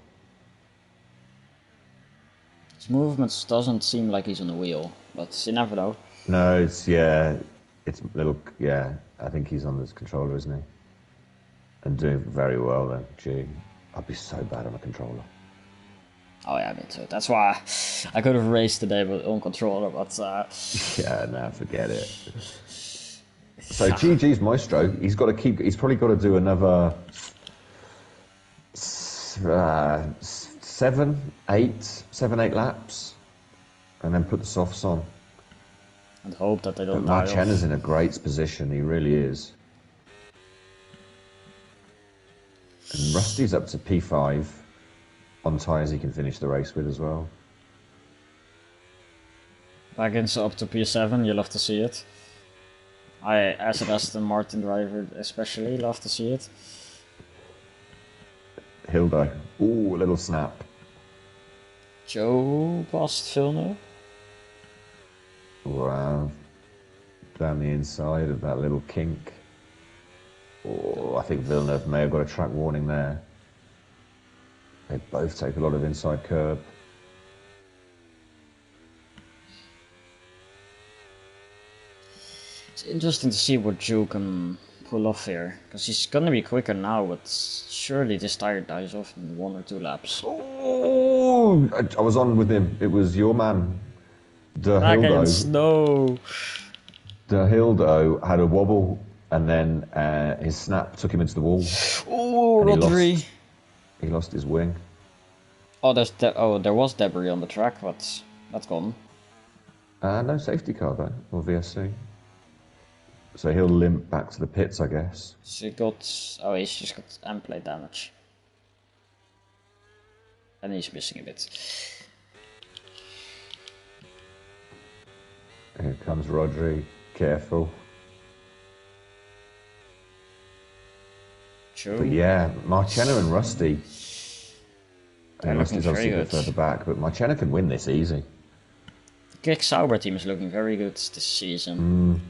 His movements doesn't seem like he's on the wheel, but you never know. No, it's I think he's on this controller, isn't he? And doing very well then. Gee, I'd be so bad on a controller. Oh yeah, me too. That's why I could have raced today on controller, but yeah, no, forget it. So GG's Maestro. He's probably got to do another 7, 8 laps, and then put the softs on. And hope that they don't die off. Marchena's in a great position, he really is. And Rusty's up to P5 on tyres he can finish the race with as well. Baggins up to P7, you love to see it. I, as an Aston Martin driver especially, love to see it. Hildo. Ooh, a little snap. Joe past Villeneuve. Wow. Down the inside of that little kink. Oh, I think Villeneuve may have got a track warning there. They both take a lot of inside curb. It's interesting to see what Joe can pull off here, because he's gonna be quicker now, but surely this tire dies off in 1 or 2 laps. Oh, I was on with him. It was your man, De Hildo. De Hildo had a wobble, and then his snap took him into the wall. Oh, Rodri. He lost his wing. Oh, there was debris on the track, but that's gone. No safety car though, or VSC. So he'll limp back to the pits, I guess. He's just got end plate damage. And he's missing a bit. Here comes Rodri, careful. True. But yeah, Marchena and Rusty. Rusty's obviously a bit further back, but Marchena can win this easy. The Kick Sauber team is looking very good this season.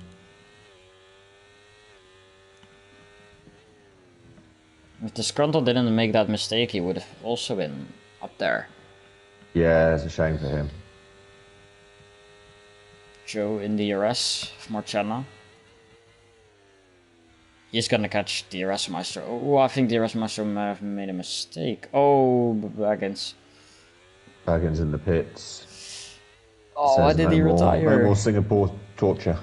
If Disgruntled didn't make that mistake, he would have also been up there. Yeah, it's a shame for him. Joe in the DRS of Marchena. He's gonna catch DRS Maestro. Oh, I think DRS Maestro may have made a mistake. Oh, Baggins. Baggins in the pits. Oh, why did he retire? No more Singapore torture.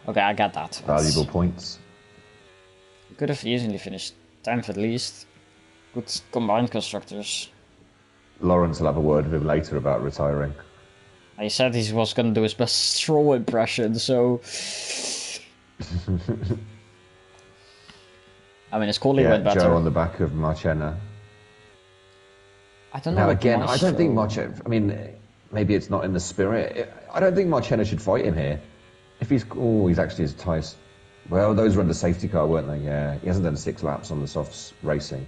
Okay, I got that. Valuable points. He could have easily finished 10th at least. Good combined constructors. Lawrence will have a word with him later about retiring. He said he was gonna do his best Stroll impression, so... I mean, his quality went better. Joe on the back of Marchena. I don't know. Now again, I don't think Marchena... I mean, maybe it's not in the spirit. I don't think Marchena should fight him here. If he's... Oh, he's actually as tight. Well, those were under safety car, weren't they? Yeah, he hasn't done 6 laps on the softs racing.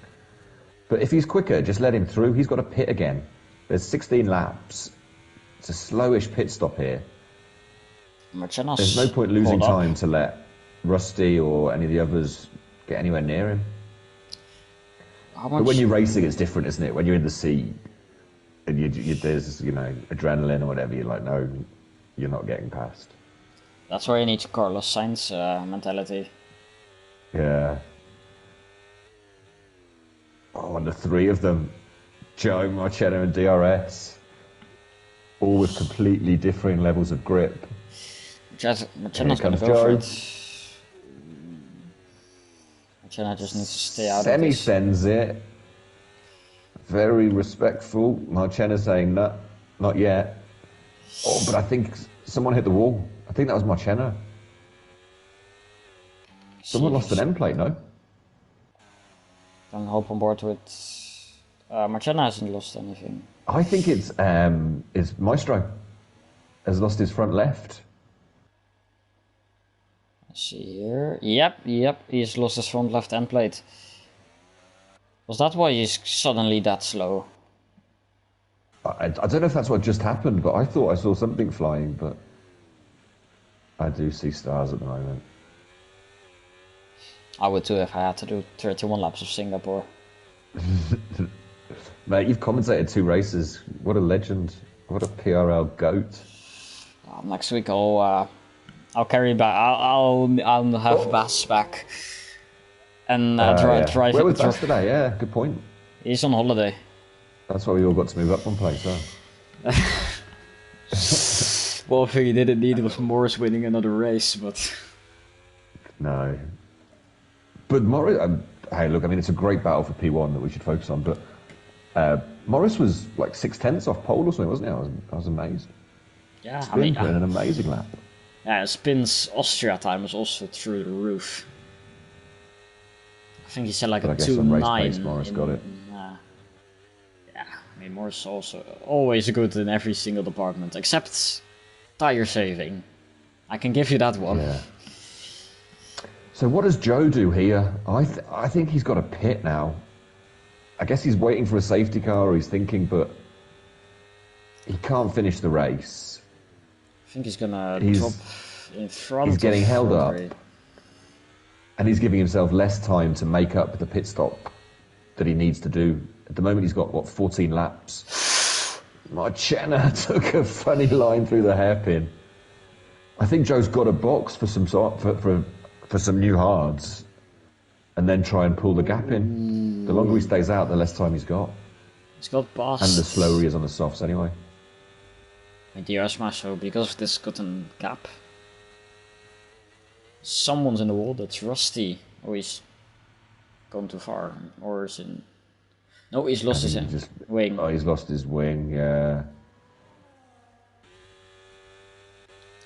But if he's quicker, just let him through. He's got to pit again. There's 16 laps. It's a slowish pit stop here. Marchena's There's no point losing time to let Rusty or any of the others get anywhere near him. But when you're racing, it's different, isn't it? When you're in the seat and there's, adrenaline or whatever, you're like, no, you're not getting past. That's why you need Carlos Sainz mentality. Yeah. Oh, and the 3 of them, Joe, Marchena and DRS, all with completely differing levels of grip. Marchena's gonna go for it. Marchena just needs to stay out of this. Semi sends it. Very respectful. Marchena saying, no, not yet. Oh, but I think someone hit the wall. I think that was Marchena. Someone lost an end plate, no? Don't hop on board with... Marchena hasn't lost anything. I think it's Maestro has lost his front left. Let's see here. Yep, he's lost his front left end plate. Was that why he's suddenly that slow? I don't know if that's what just happened, but I thought I saw something flying, but I do see stars at the moment. I would too if I had to do 31 laps of Singapore. Mate, you've commentated 2 races. What a legend. What a PRL goat. Next week I'll carry back. I'll have Bass back. And drive. Where was Bass today? Yeah, good point. He's on holiday. That's why we all got to move up one place, huh? One thing he didn't need was Morris winning another race, but... No. But Morris... hey, look, I mean, it's a great battle for P1 that we should focus on, but Morris was like 6/10 off pole or something, wasn't he? I was amazed. Yeah, Spin put in an amazing lap. Yeah, Spin's Austria time was also through the roof. I think he said like a 2.9. Morris got it. Yeah, I mean, Morris also always good in every single department, except tire saving. I can give you that one. Yeah. So what does Joe do here? I think he's got a pit now. I guess he's waiting for a safety car, or he's thinking, but he can't finish the race. I think he's gonna drop in front. He's getting held up, and he's giving himself less time to make up the pit stop that he needs to do. At the moment, he's got 14 laps. Marchena took a funny line through the hairpin. I think Joe's got a box for some for some new hards, and then try and pull the gap in. The longer he stays out, the less time he's got. He's got boss. And the slower he is on the softs anyway. And the smash, so because of this cotton gap, someone's in the wall. That's Rusty. Oh, he's gone too far, or is in? No, he's lost his wing. Oh, he's lost his wing. Yeah.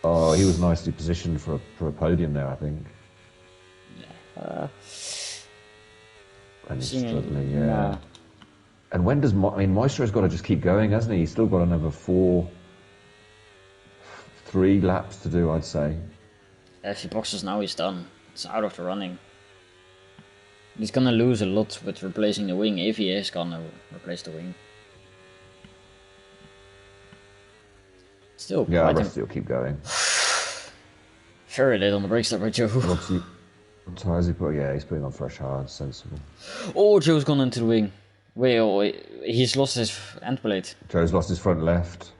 Oh, he was nicely positioned for a podium there, I think. Yeah. And he's struggling, yeah. And when does Maestro's got to just keep going, hasn't he? He's still got another 3 laps to do, I'd say. If he boxes now, he's done. It's out of the running. He's gonna lose a lot with replacing the wing, if he is gonna replace the wing. Still, yeah, Rusty will keep going. Very late on the brakes there by Joe. Tyres he put? Yeah, he's putting on fresh hard, sensible. Oh, Joe's gone into the wing. Wait, oh, he's lost his end plate. Joe's lost his front left.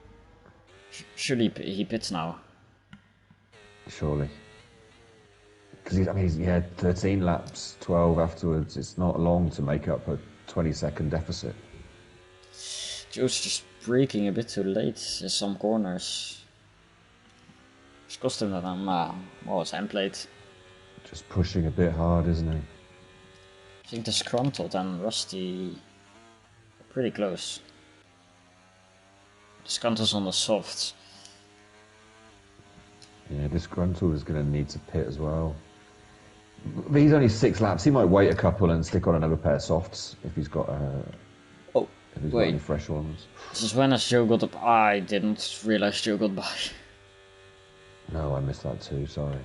Surely he pits now. Surely. Because he had 13 laps, 12 afterwards. It's not long to make up a 20-second deficit. Joe's just braking a bit too late in some corners. It's cost him that his end plate. Just pushing a bit hard, isn't he? I think Disgruntled and Rusty are pretty close. Disgruntled's on the softs. Yeah, Disgruntled is going to need to pit as well. But he's only 6 laps. He might wait a couple and stick on another pair of softs if he's got got any fresh ones. This is when has Joe got up? I didn't realize Joe got by. No, I missed that too. Sorry.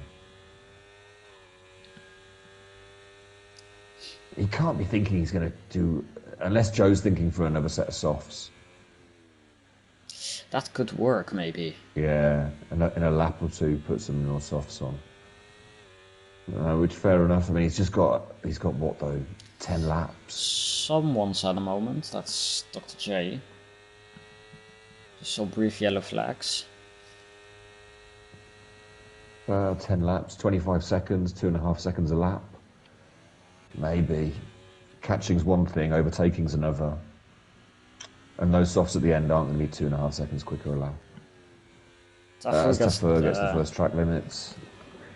He can't be thinking he's going to do unless Joe's thinking for another set of softs. That could work, maybe. Yeah, in a lap or two, put some more softs on. Which fair enough. I mean, he's got what though? 10 laps. Someone's at the moment. That's Dr. J. Just saw brief yellow flags. 10 laps, 25 seconds, 2.5 seconds a lap. Maybe. Catching's one thing, overtaking's another. And those softs at the end aren't going to be 2.5 seconds quicker a lap. Stafford gets the first track limits.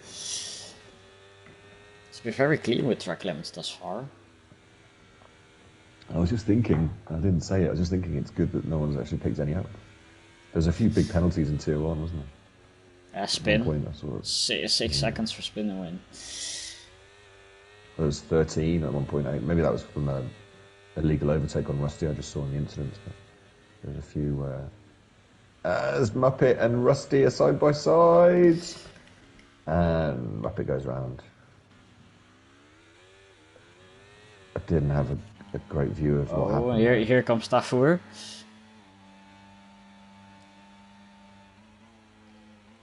It's been very clean with track limits thus far. I was just thinking, I didn't say it, I was just thinking it's good that no one's actually picked any up. There's a few big penalties in Tier 1, wasn't there? Spin. At one point, I saw it. 6 seconds for spin and win. There was 13 at 1.8. Maybe that was from a illegal overtake on Rusty. I just saw in the incident. But there's a few. As Muppet and Rusty are side by side, and Muppet goes round. I didn't have a great view of what happened. Here comes Stafford.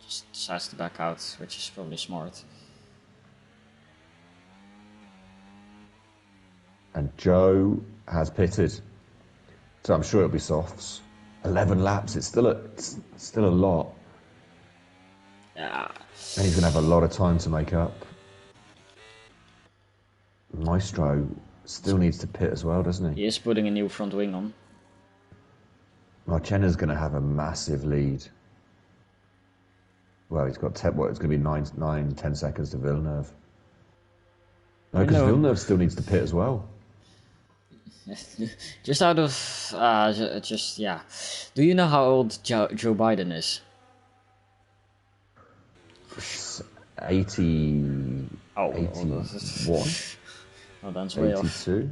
Just decides to back out, which is probably smart. And Joe has pitted, so I'm sure it'll be softs. 11 laps, it's still a lot. Yeah. And he's going to have a lot of time to make up. Maestro still needs to pit as well, doesn't he? He is putting a new front wing on. Marchena's going to have a massive lead. Well, he's got it's going to be 10 seconds to Villeneuve. No, because Villeneuve still needs to pit as well. Just out of, Do you know how old Joe Biden is? 80... Oh, 81? Oh, that's way 82?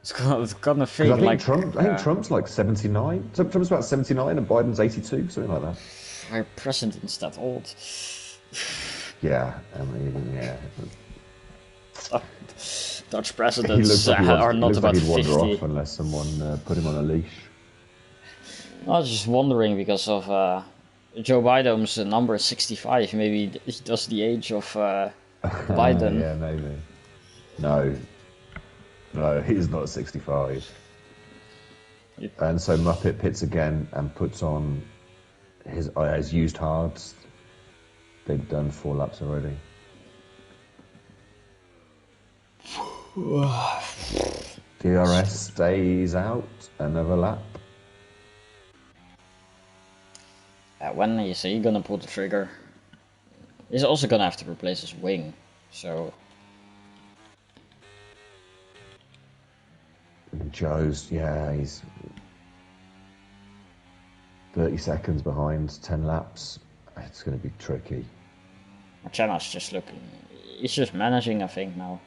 It's gonna feel like... I think Trump's like 79. Trump's about 79 and Biden's 82, something like that. Our president's that old. Yeah, I mean, yeah. Dutch presidents are not about 50. Wander off unless someone put him on a leash. I was just wondering because of Joe Biden's number is 65. Maybe he does the age of Biden. Yeah, maybe. No, he's not 65. And so Muppet pits again and puts on his used hards. They've done 4 laps already. DRS stays out another lap. When is he gonna pull the trigger? He's also gonna have to replace his wing, so... Joe's, he's 30 seconds behind, 10 laps. It's going to be tricky. Marchena's just looking... He's just managing, I think, now.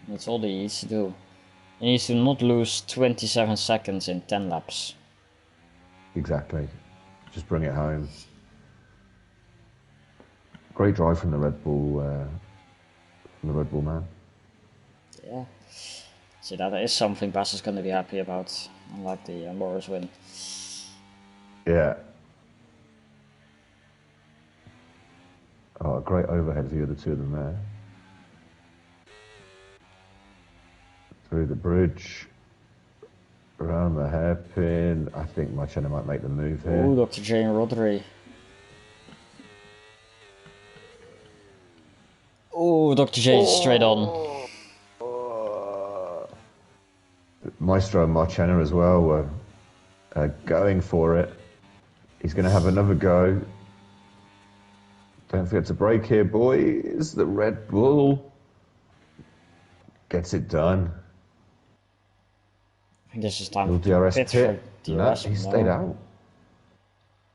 That's all he needs to do. He needs to not lose 27 seconds in 10 laps. Exactly. Just bring it home. Great drive from the Red Bull man. Yeah. So that is something Bass is going to be happy about, unlike the Morris win. Yeah. Oh, a great overhead view of the two of them there. Through the bridge. Around the hairpin. I think Marchena might make the move here. Ooh, Dr. J and Rodri. Ooh, Dr. J straight on. Maestro and Marchena as well were going for it. He's going to have another go. Don't forget to brake here, boys. The Red Bull gets it done. I think this is time Little for DRS pit pit. for No, DRS. he stayed out.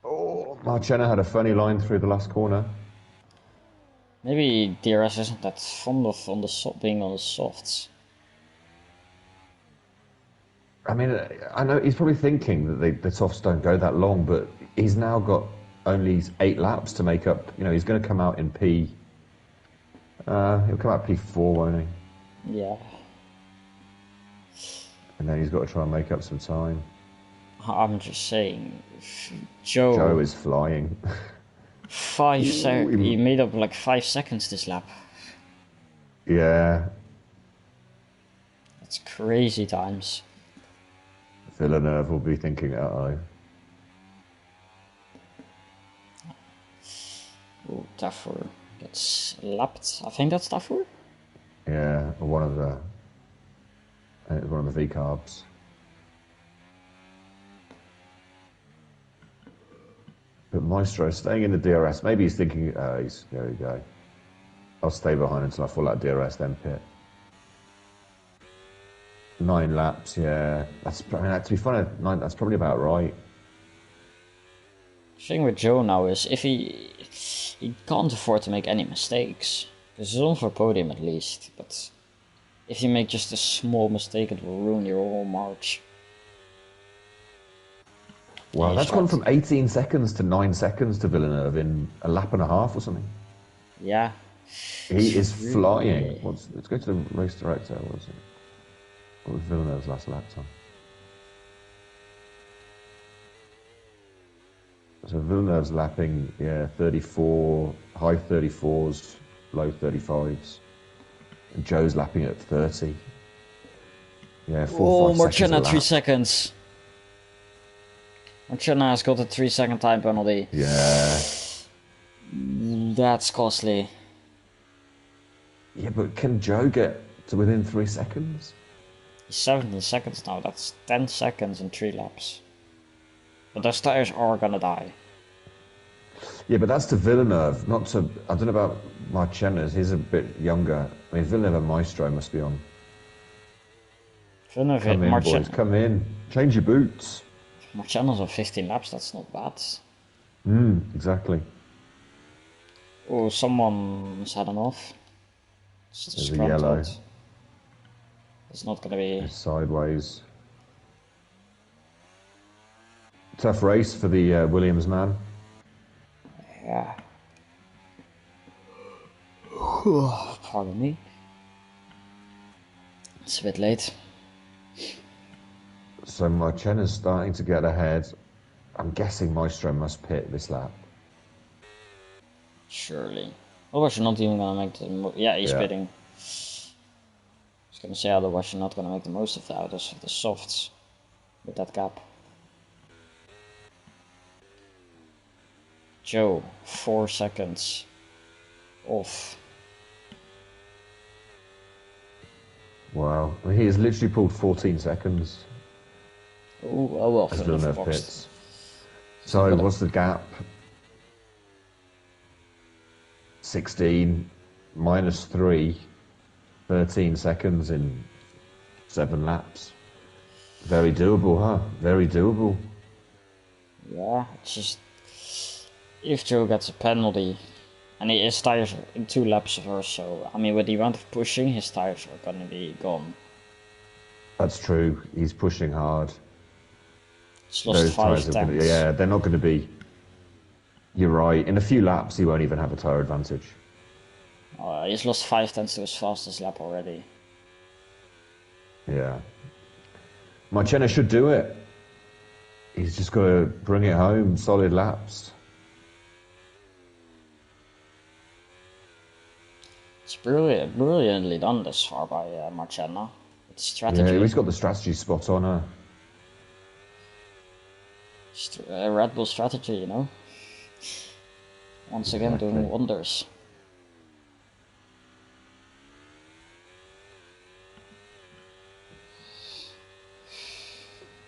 Oh, Marchena had a funny line through the last corner. Maybe DRS isn't that fond of being on the softs. I mean, I know he's probably thinking that the softs don't go that long, but he's now got only 8 laps to make up. You know, he's going to come out in P. He'll come out P4, won't he? Yeah. And then he's got to try and make up some time. I'm just saying, Joe is flying. 5 seconds. He made up like 5 seconds this lap. Yeah. That's crazy times. Villeneuve will be thinking, uh-oh. Ooh, Tafur gets lapped. I think that's Tafur? Yeah, one of the V-carbs. But Maestro staying in the DRS. Maybe he's thinking, there we go. I'll stay behind until I fall out of DRS, then pit. 9 laps, yeah. To be fair, 9, that's probably about right. The thing with Joe now is if he can't afford to make any mistakes. He's on for podium at least, but if you make just a small mistake, it will ruin your whole march. Wow, that's gone from 18 seconds to 9 seconds to Villeneuve in a lap and a half or something. Yeah. He is flying. Let's go to the race director. What was Villeneuve's last lap time? So Villeneuve's lapping, 34, high 34s, low 35s. And Joe's lapping at 30. Yeah, 4 5 seconds. Marchena 3 seconds. Marchena has got a 3-second time penalty. Yeah. That's costly. Yeah, but can Joe get to within 3 seconds? He's 17 seconds now. That's 10 seconds in 3 laps. But those tires are gonna die. Yeah, but that's to Villeneuve, not to... I don't know about Marchena's. He's a bit younger. I mean, Villeneuve and Maestro must be on. Villeneuve, come in, boys. Come in. Change your boots. Marchena's on 15 laps. That's not bad. Exactly. Oh, someone's had enough. There's a yellow. It's not gonna be... It's sideways. Tough race for the Williams man. Yeah. Pardon me. It's a bit late. So Marchena's starting to get ahead. I'm guessing Maestro must pit this lap. Surely. Otherwise you're not even gonna make the... Yeah, he's pitting. I was gonna say otherwise you're not gonna make the most of the autos of the softs with that gap. Joe, 4 seconds off. Wow. I mean, he has literally pulled 14 seconds. Ooh, oh well, as Villeneuve pits. So what's the gap? 16 minus 3, 13 seconds in 7 laps. Very doable, huh? Very doable. Yeah, it's just... If Joe gets a penalty, and his tires are in 2 laps or so, I mean, with the amount of pushing, his tires are gonna be gone. That's true. He's pushing hard. He's lost 5 tenths. Yeah, they're not going to be... You're right. In a few laps, he won't even have a tyre advantage. He's lost 5 tenths to his fastest lap already. Yeah. Marchena should do it. He's just got to bring it home. Solid laps. Brilliantly done this far by Marchena. It's strategy. Yeah, he's got the strategy spot on her. Red Bull strategy, you know. Once again, doing wonders.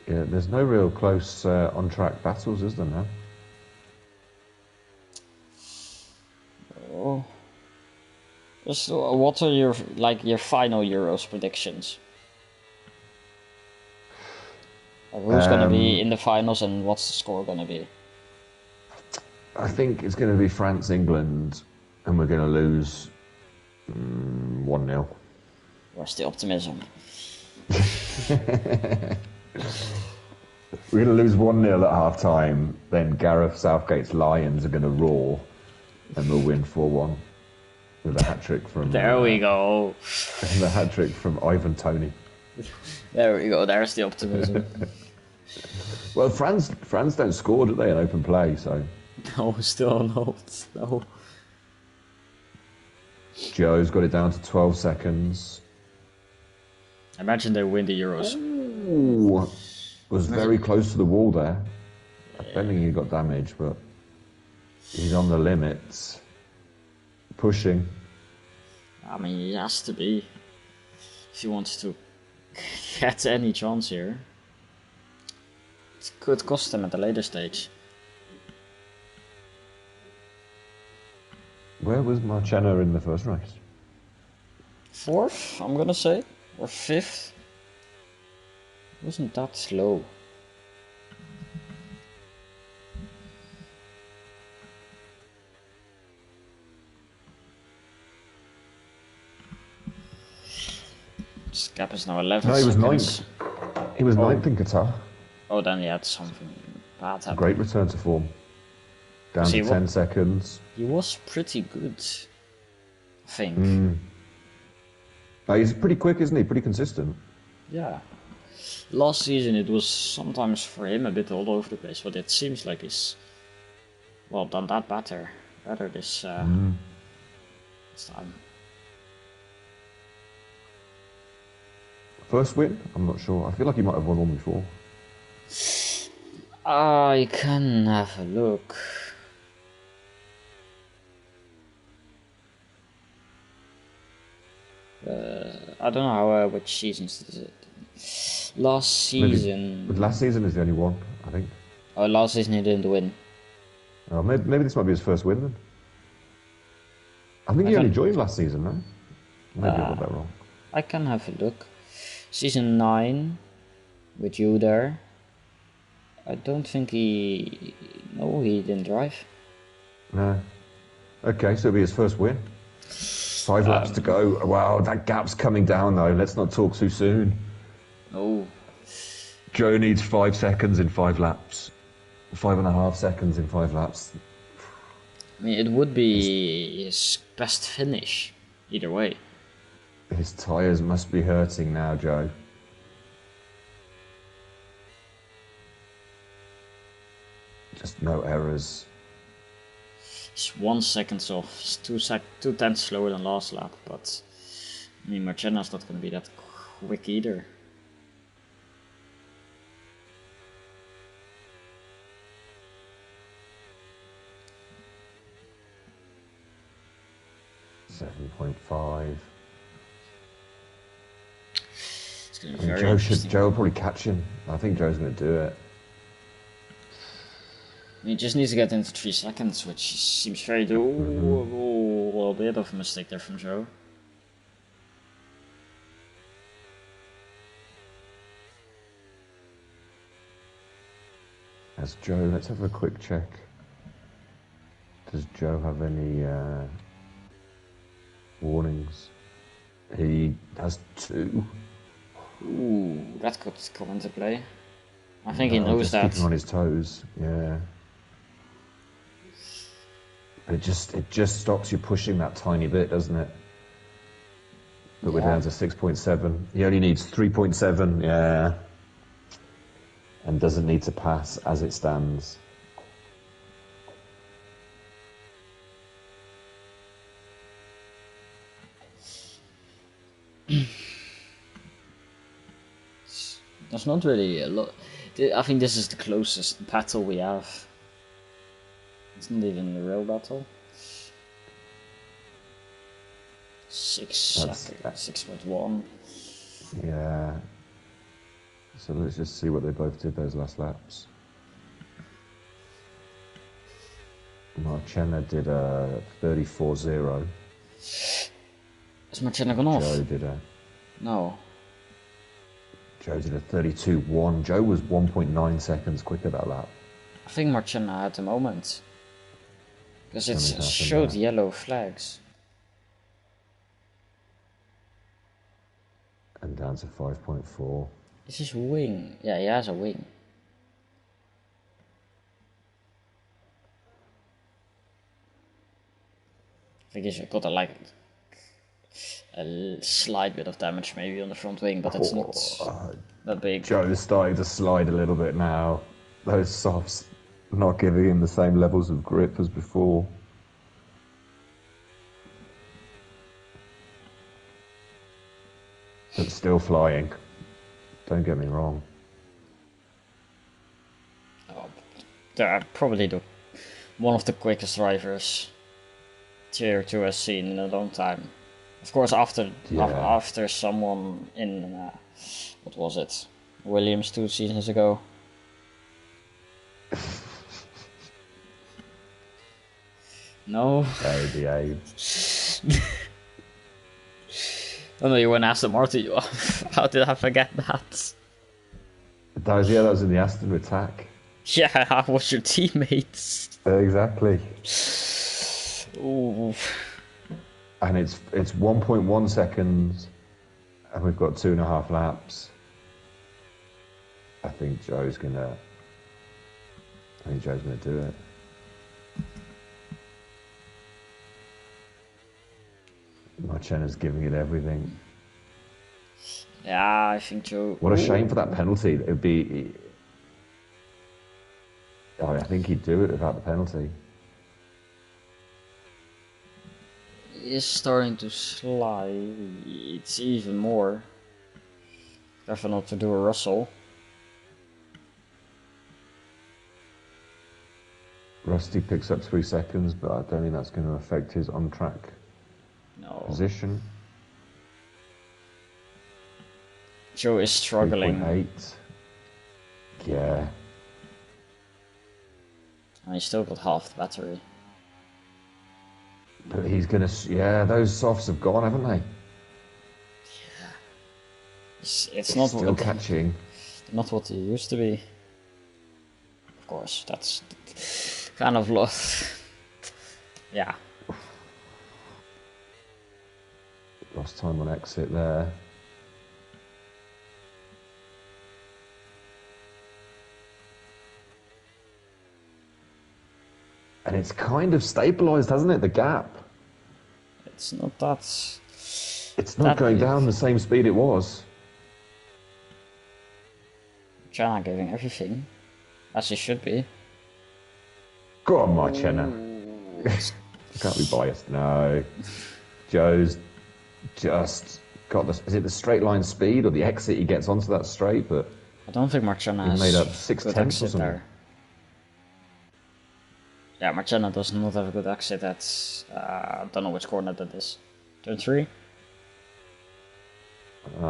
Yeah, there's no real close on-track battles, is there now? Oh. Just, what are your final Euros predictions? Like, who's gonna be in the finals and what's the score gonna be? I think it's going to be France, England, and we're going to lose 1-0. Where's the optimism? We're going to lose 1-0 at half time, then Gareth Southgate's Lions are going to roar, and we'll win 4-1 with a hat-trick from... There we go. The hat-trick from Ivan Toney. There we go, there's the optimism. Well, France don't score, do they, in open play, so... No, still not. No. Joe's got it down to 12 seconds. Imagine they win the Euros. Ooh, was very close to the wall there. I don't think he got damaged, but he's on the limits. Pushing. I mean, he has to be. If he wants to get any chance here. It could cost him at a later stage. Where was Marchena in the first race? 4th, I'm gonna say. Or 5th. Wasn't that slow. This gap is now 11 No, he was seconds. 9th. He was 9th in Qatar. Oh, then he had something bad happen. Great return to form. Down to 10 seconds. He was pretty good, I think. He's pretty quick, isn't he? Pretty consistent. Yeah. Last season it was sometimes for him a bit all over the place, but it seems like he's done that better this time. First win? I'm not sure. I feel like he might have won one before. I can have a look. I don't know which seasons is it. Last season. But last season is the only one, I think. Oh, last season he didn't win. Oh, maybe this might be his first win then. I think he only joined last season, no? Maybe I got that wrong. I can have a look. Season 9, with you there. I don't think he... No, he didn't drive. No. Okay, so it'll be his first win. 5 laps to go. Wow, that gap's coming down though. Let's not talk too soon. Oh. Joe needs 5 seconds in 5 laps. 5.5 seconds in 5 laps. I mean, it would be his best finish, either way. His tyres must be hurting now, Joe. Just no errors. He's 1 second off. He's 2 tenths slower than last lap, but I mean, Marchena's not going to be that quick either. .5. It's going to be very interesting. Joe will probably catch him. I think Joe's going to do it. He just needs to get into 3 seconds, which seems very doable. A bit of a mistake there from Joe. As Joe, let's have a quick check. Does Joe have any warnings? He has 2. Ooh, that could come into play. I think he knows that. Keeping on his toes, yeah. But it just stops you pushing that tiny bit, doesn't it? But we're down to 6.7. He only needs 3.7, yeah. And doesn't need to pass as it stands. There's not really a lot. I think this is the closest battle we have. It's not even a real battle. 6 seconds, 6.1. Yeah. So let's just see what they both did those last laps. Marchena did a 34.0. Is Marchena gone off? Joe did a... No. Joe did a 32.1. Joe was 1.9 seconds quicker that lap. I think Marchena had the moment. Because it showed yellow flags. And down to 5.4. Is his wing? Yeah, he has a wing. I think he's got a slight bit of damage maybe on the front wing, but it's not that big. Joe's starting to slide a little bit now. Those softs not giving him the same levels of grip as before. But still flying. Don't get me wrong. Oh, they're probably one of the quickest drivers Tier 2 has seen in a long time. Of course, after someone in what was it, Williams 2 seasons ago. No. Very behave. Oh no, you went Aston Martin. How did I forget that? That was in the Aston attack. Yeah, how was your teammates? Exactly. Ooh. And it's 1.1 seconds, and we've got 2.5 laps. I think Joe's gonna do it. Marchena's giving it everything. Yeah, I think Joe... What a shame for that penalty. It'd be... Oh, I think he'd do it without the penalty. He's starting to slide. It's even more. Careful not to do a Russell. Rusty picks up 3 seconds, but I don't think that's going to affect his on-track position. Joe is struggling. 3.8. Yeah. And he's still got half the battery. But he's going to... Yeah, those softs have gone, haven't they? Yeah. It's not still catching. Not what he used to be. Of course, that's kind of lost. Yeah. Lost time on exit there. And it's kind of stabilised, hasn't it, the gap? It's not that... It's not going down the same speed it was. Marchena giving everything, as he should be. Go on, Marchena. Can't be biased. No. Joe's just got the... Is it the straight line speed or the exit he gets onto that straight? But I don't think Marchena has made up 6 tenths or something. there. Yeah, Marchena does not have a good exit at... I don't know which corner that is. Turn 3? I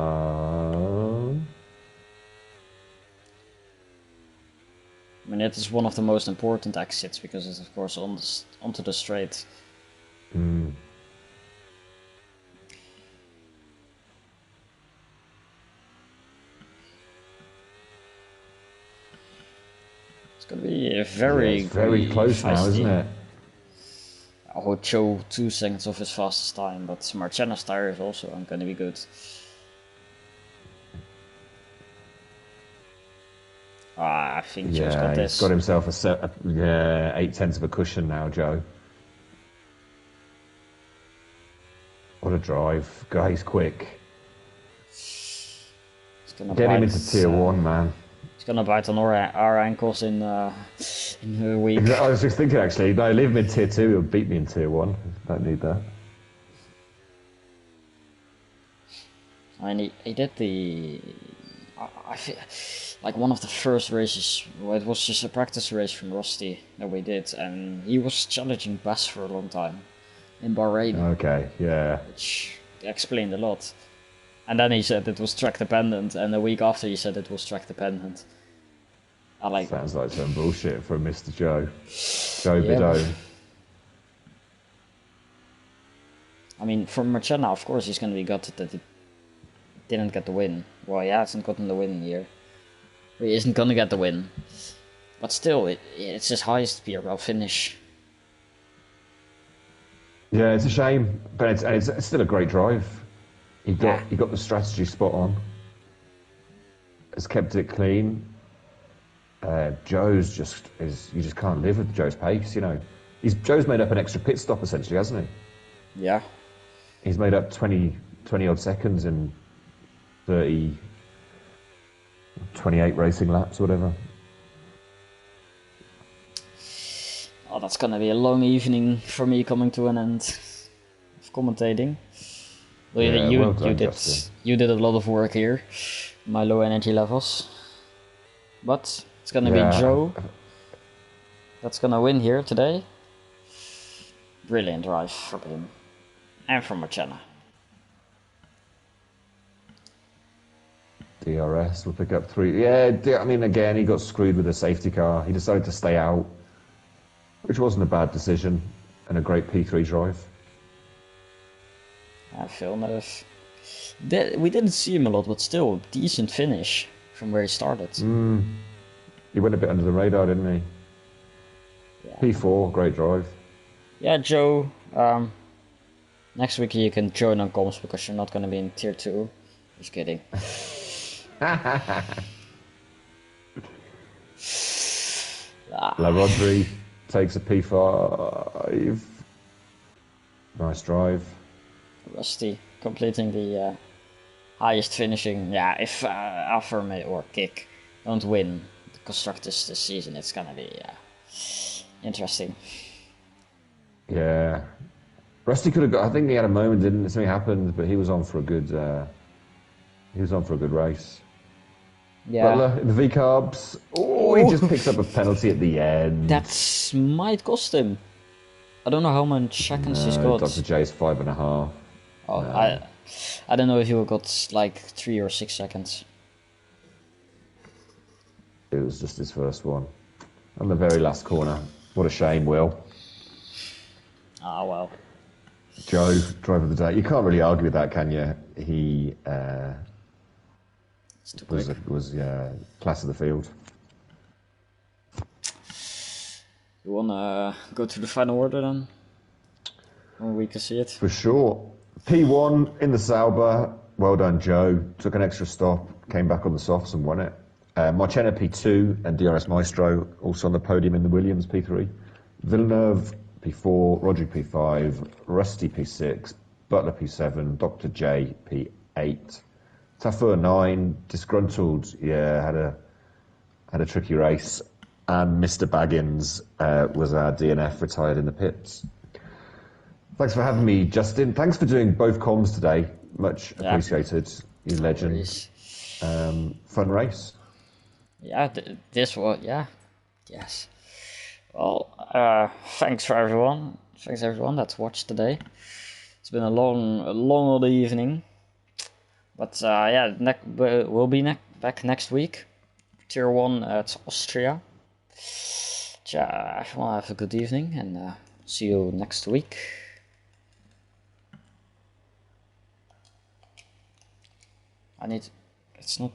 mean, it is one of the most important exits because it's of course onto the straight. Mm. It's going to be a very close now, isn't it? I would show 2 seconds of his fastest time, but Marchena's tire is also going to be good. I think Joe's got this. He's got himself a 8 tenths of a cushion now, Joe. What a drive. Guy's quick. Get him into tier 1, man. He's gonna bite on our ankles in a week. I was just thinking, actually, no, leave him in tier 2, he'll beat me in tier 1. Don't need that. I mean, he did the... I I feel like one of the first races. Well, it was just a practice race from Rusty that we did, and he was challenging Bass for a long time in Bahrain. Okay, yeah. Which explained a lot. And then he said it was track dependent, and a week after he said it was track dependent. I like. Sounds like some bullshit from Mr. Joe. Joe Yeah. Bidone. I mean, for Marchena, of course, he's going to be gutted that he didn't get the win. Well, he hasn't gotten the win here. He isn't going to get the win. But still, it's his highest PRL finish. Yeah, it's a shame, but it's still a great drive. He got the strategy spot on. Has kept it clean. Joe's you just can't live with Joe's pace, you know. Joe's made up an extra pit stop essentially, hasn't he? Yeah. He's made up 20 odd seconds in 28 racing laps, or whatever. Oh, that's gonna be a long evening for me coming to an end of commentating. Well, Yeah, you well done, did Justin. you did a lot of work here, my low energy levels. But it's gonna be Joe that's gonna win here today. Brilliant drive from him and from Marchena. DRS will pick up 3. Yeah, I mean, again, he got screwed with a safety car. He decided to stay out, which wasn't a bad decision, and a great P3 drive. I feel nervous. We didn't see him a lot, but still, decent finish from where he started. He went a bit under the radar, didn't he? Yeah. P4, great drive. Yeah, Joe, next week you can join on comms because you're not going to be in tier 2. Just kidding. La Rodri takes a P5. Nice drive. Rusty completing the highest finishing. Yeah, if Alfa Romeo or Kick don't win the constructors this season, it's gonna be interesting. Yeah. Rusty could have got. I think he had a moment, didn't it? Something happened, but he was on for a good. He was on for a good race. Yeah, Butler in the V carbs. Oh, he just picks up a penalty at the end. that might cost him. I don't know how much seconds he's got. Dr. J's 5.5. Oh, I don't know if he got like 3 or 6 seconds. It was just his first one. On the very last corner. What a shame, Will. Ah, well. Joe, driver of the day. You can't really argue with that, can you? He was class of the field. You wanna go to the final order then? Or we can see it. For sure. P1 in the Sauber. Well done, Joe. Took an extra stop, came back on the softs and won it. Marchena P2 and DRS Maestro also on the podium in the Williams P3. Villeneuve P4, Rodri P5, Rusty P6, Butler P7, Dr. J P8. Tafur 9, disgruntled, had a tricky race. And Mr. Baggins was our DNF, retired in the pits. Thanks for having me, Justin. Thanks for doing both comms today. Much appreciated. You legend. Fun race. Yeah, this was, yes. Well, thanks for everyone. Thanks everyone that's watched today. It's been a long old evening. But we'll be back next week. Tier 1 at Austria. Well, have a good evening and see you next week. It's not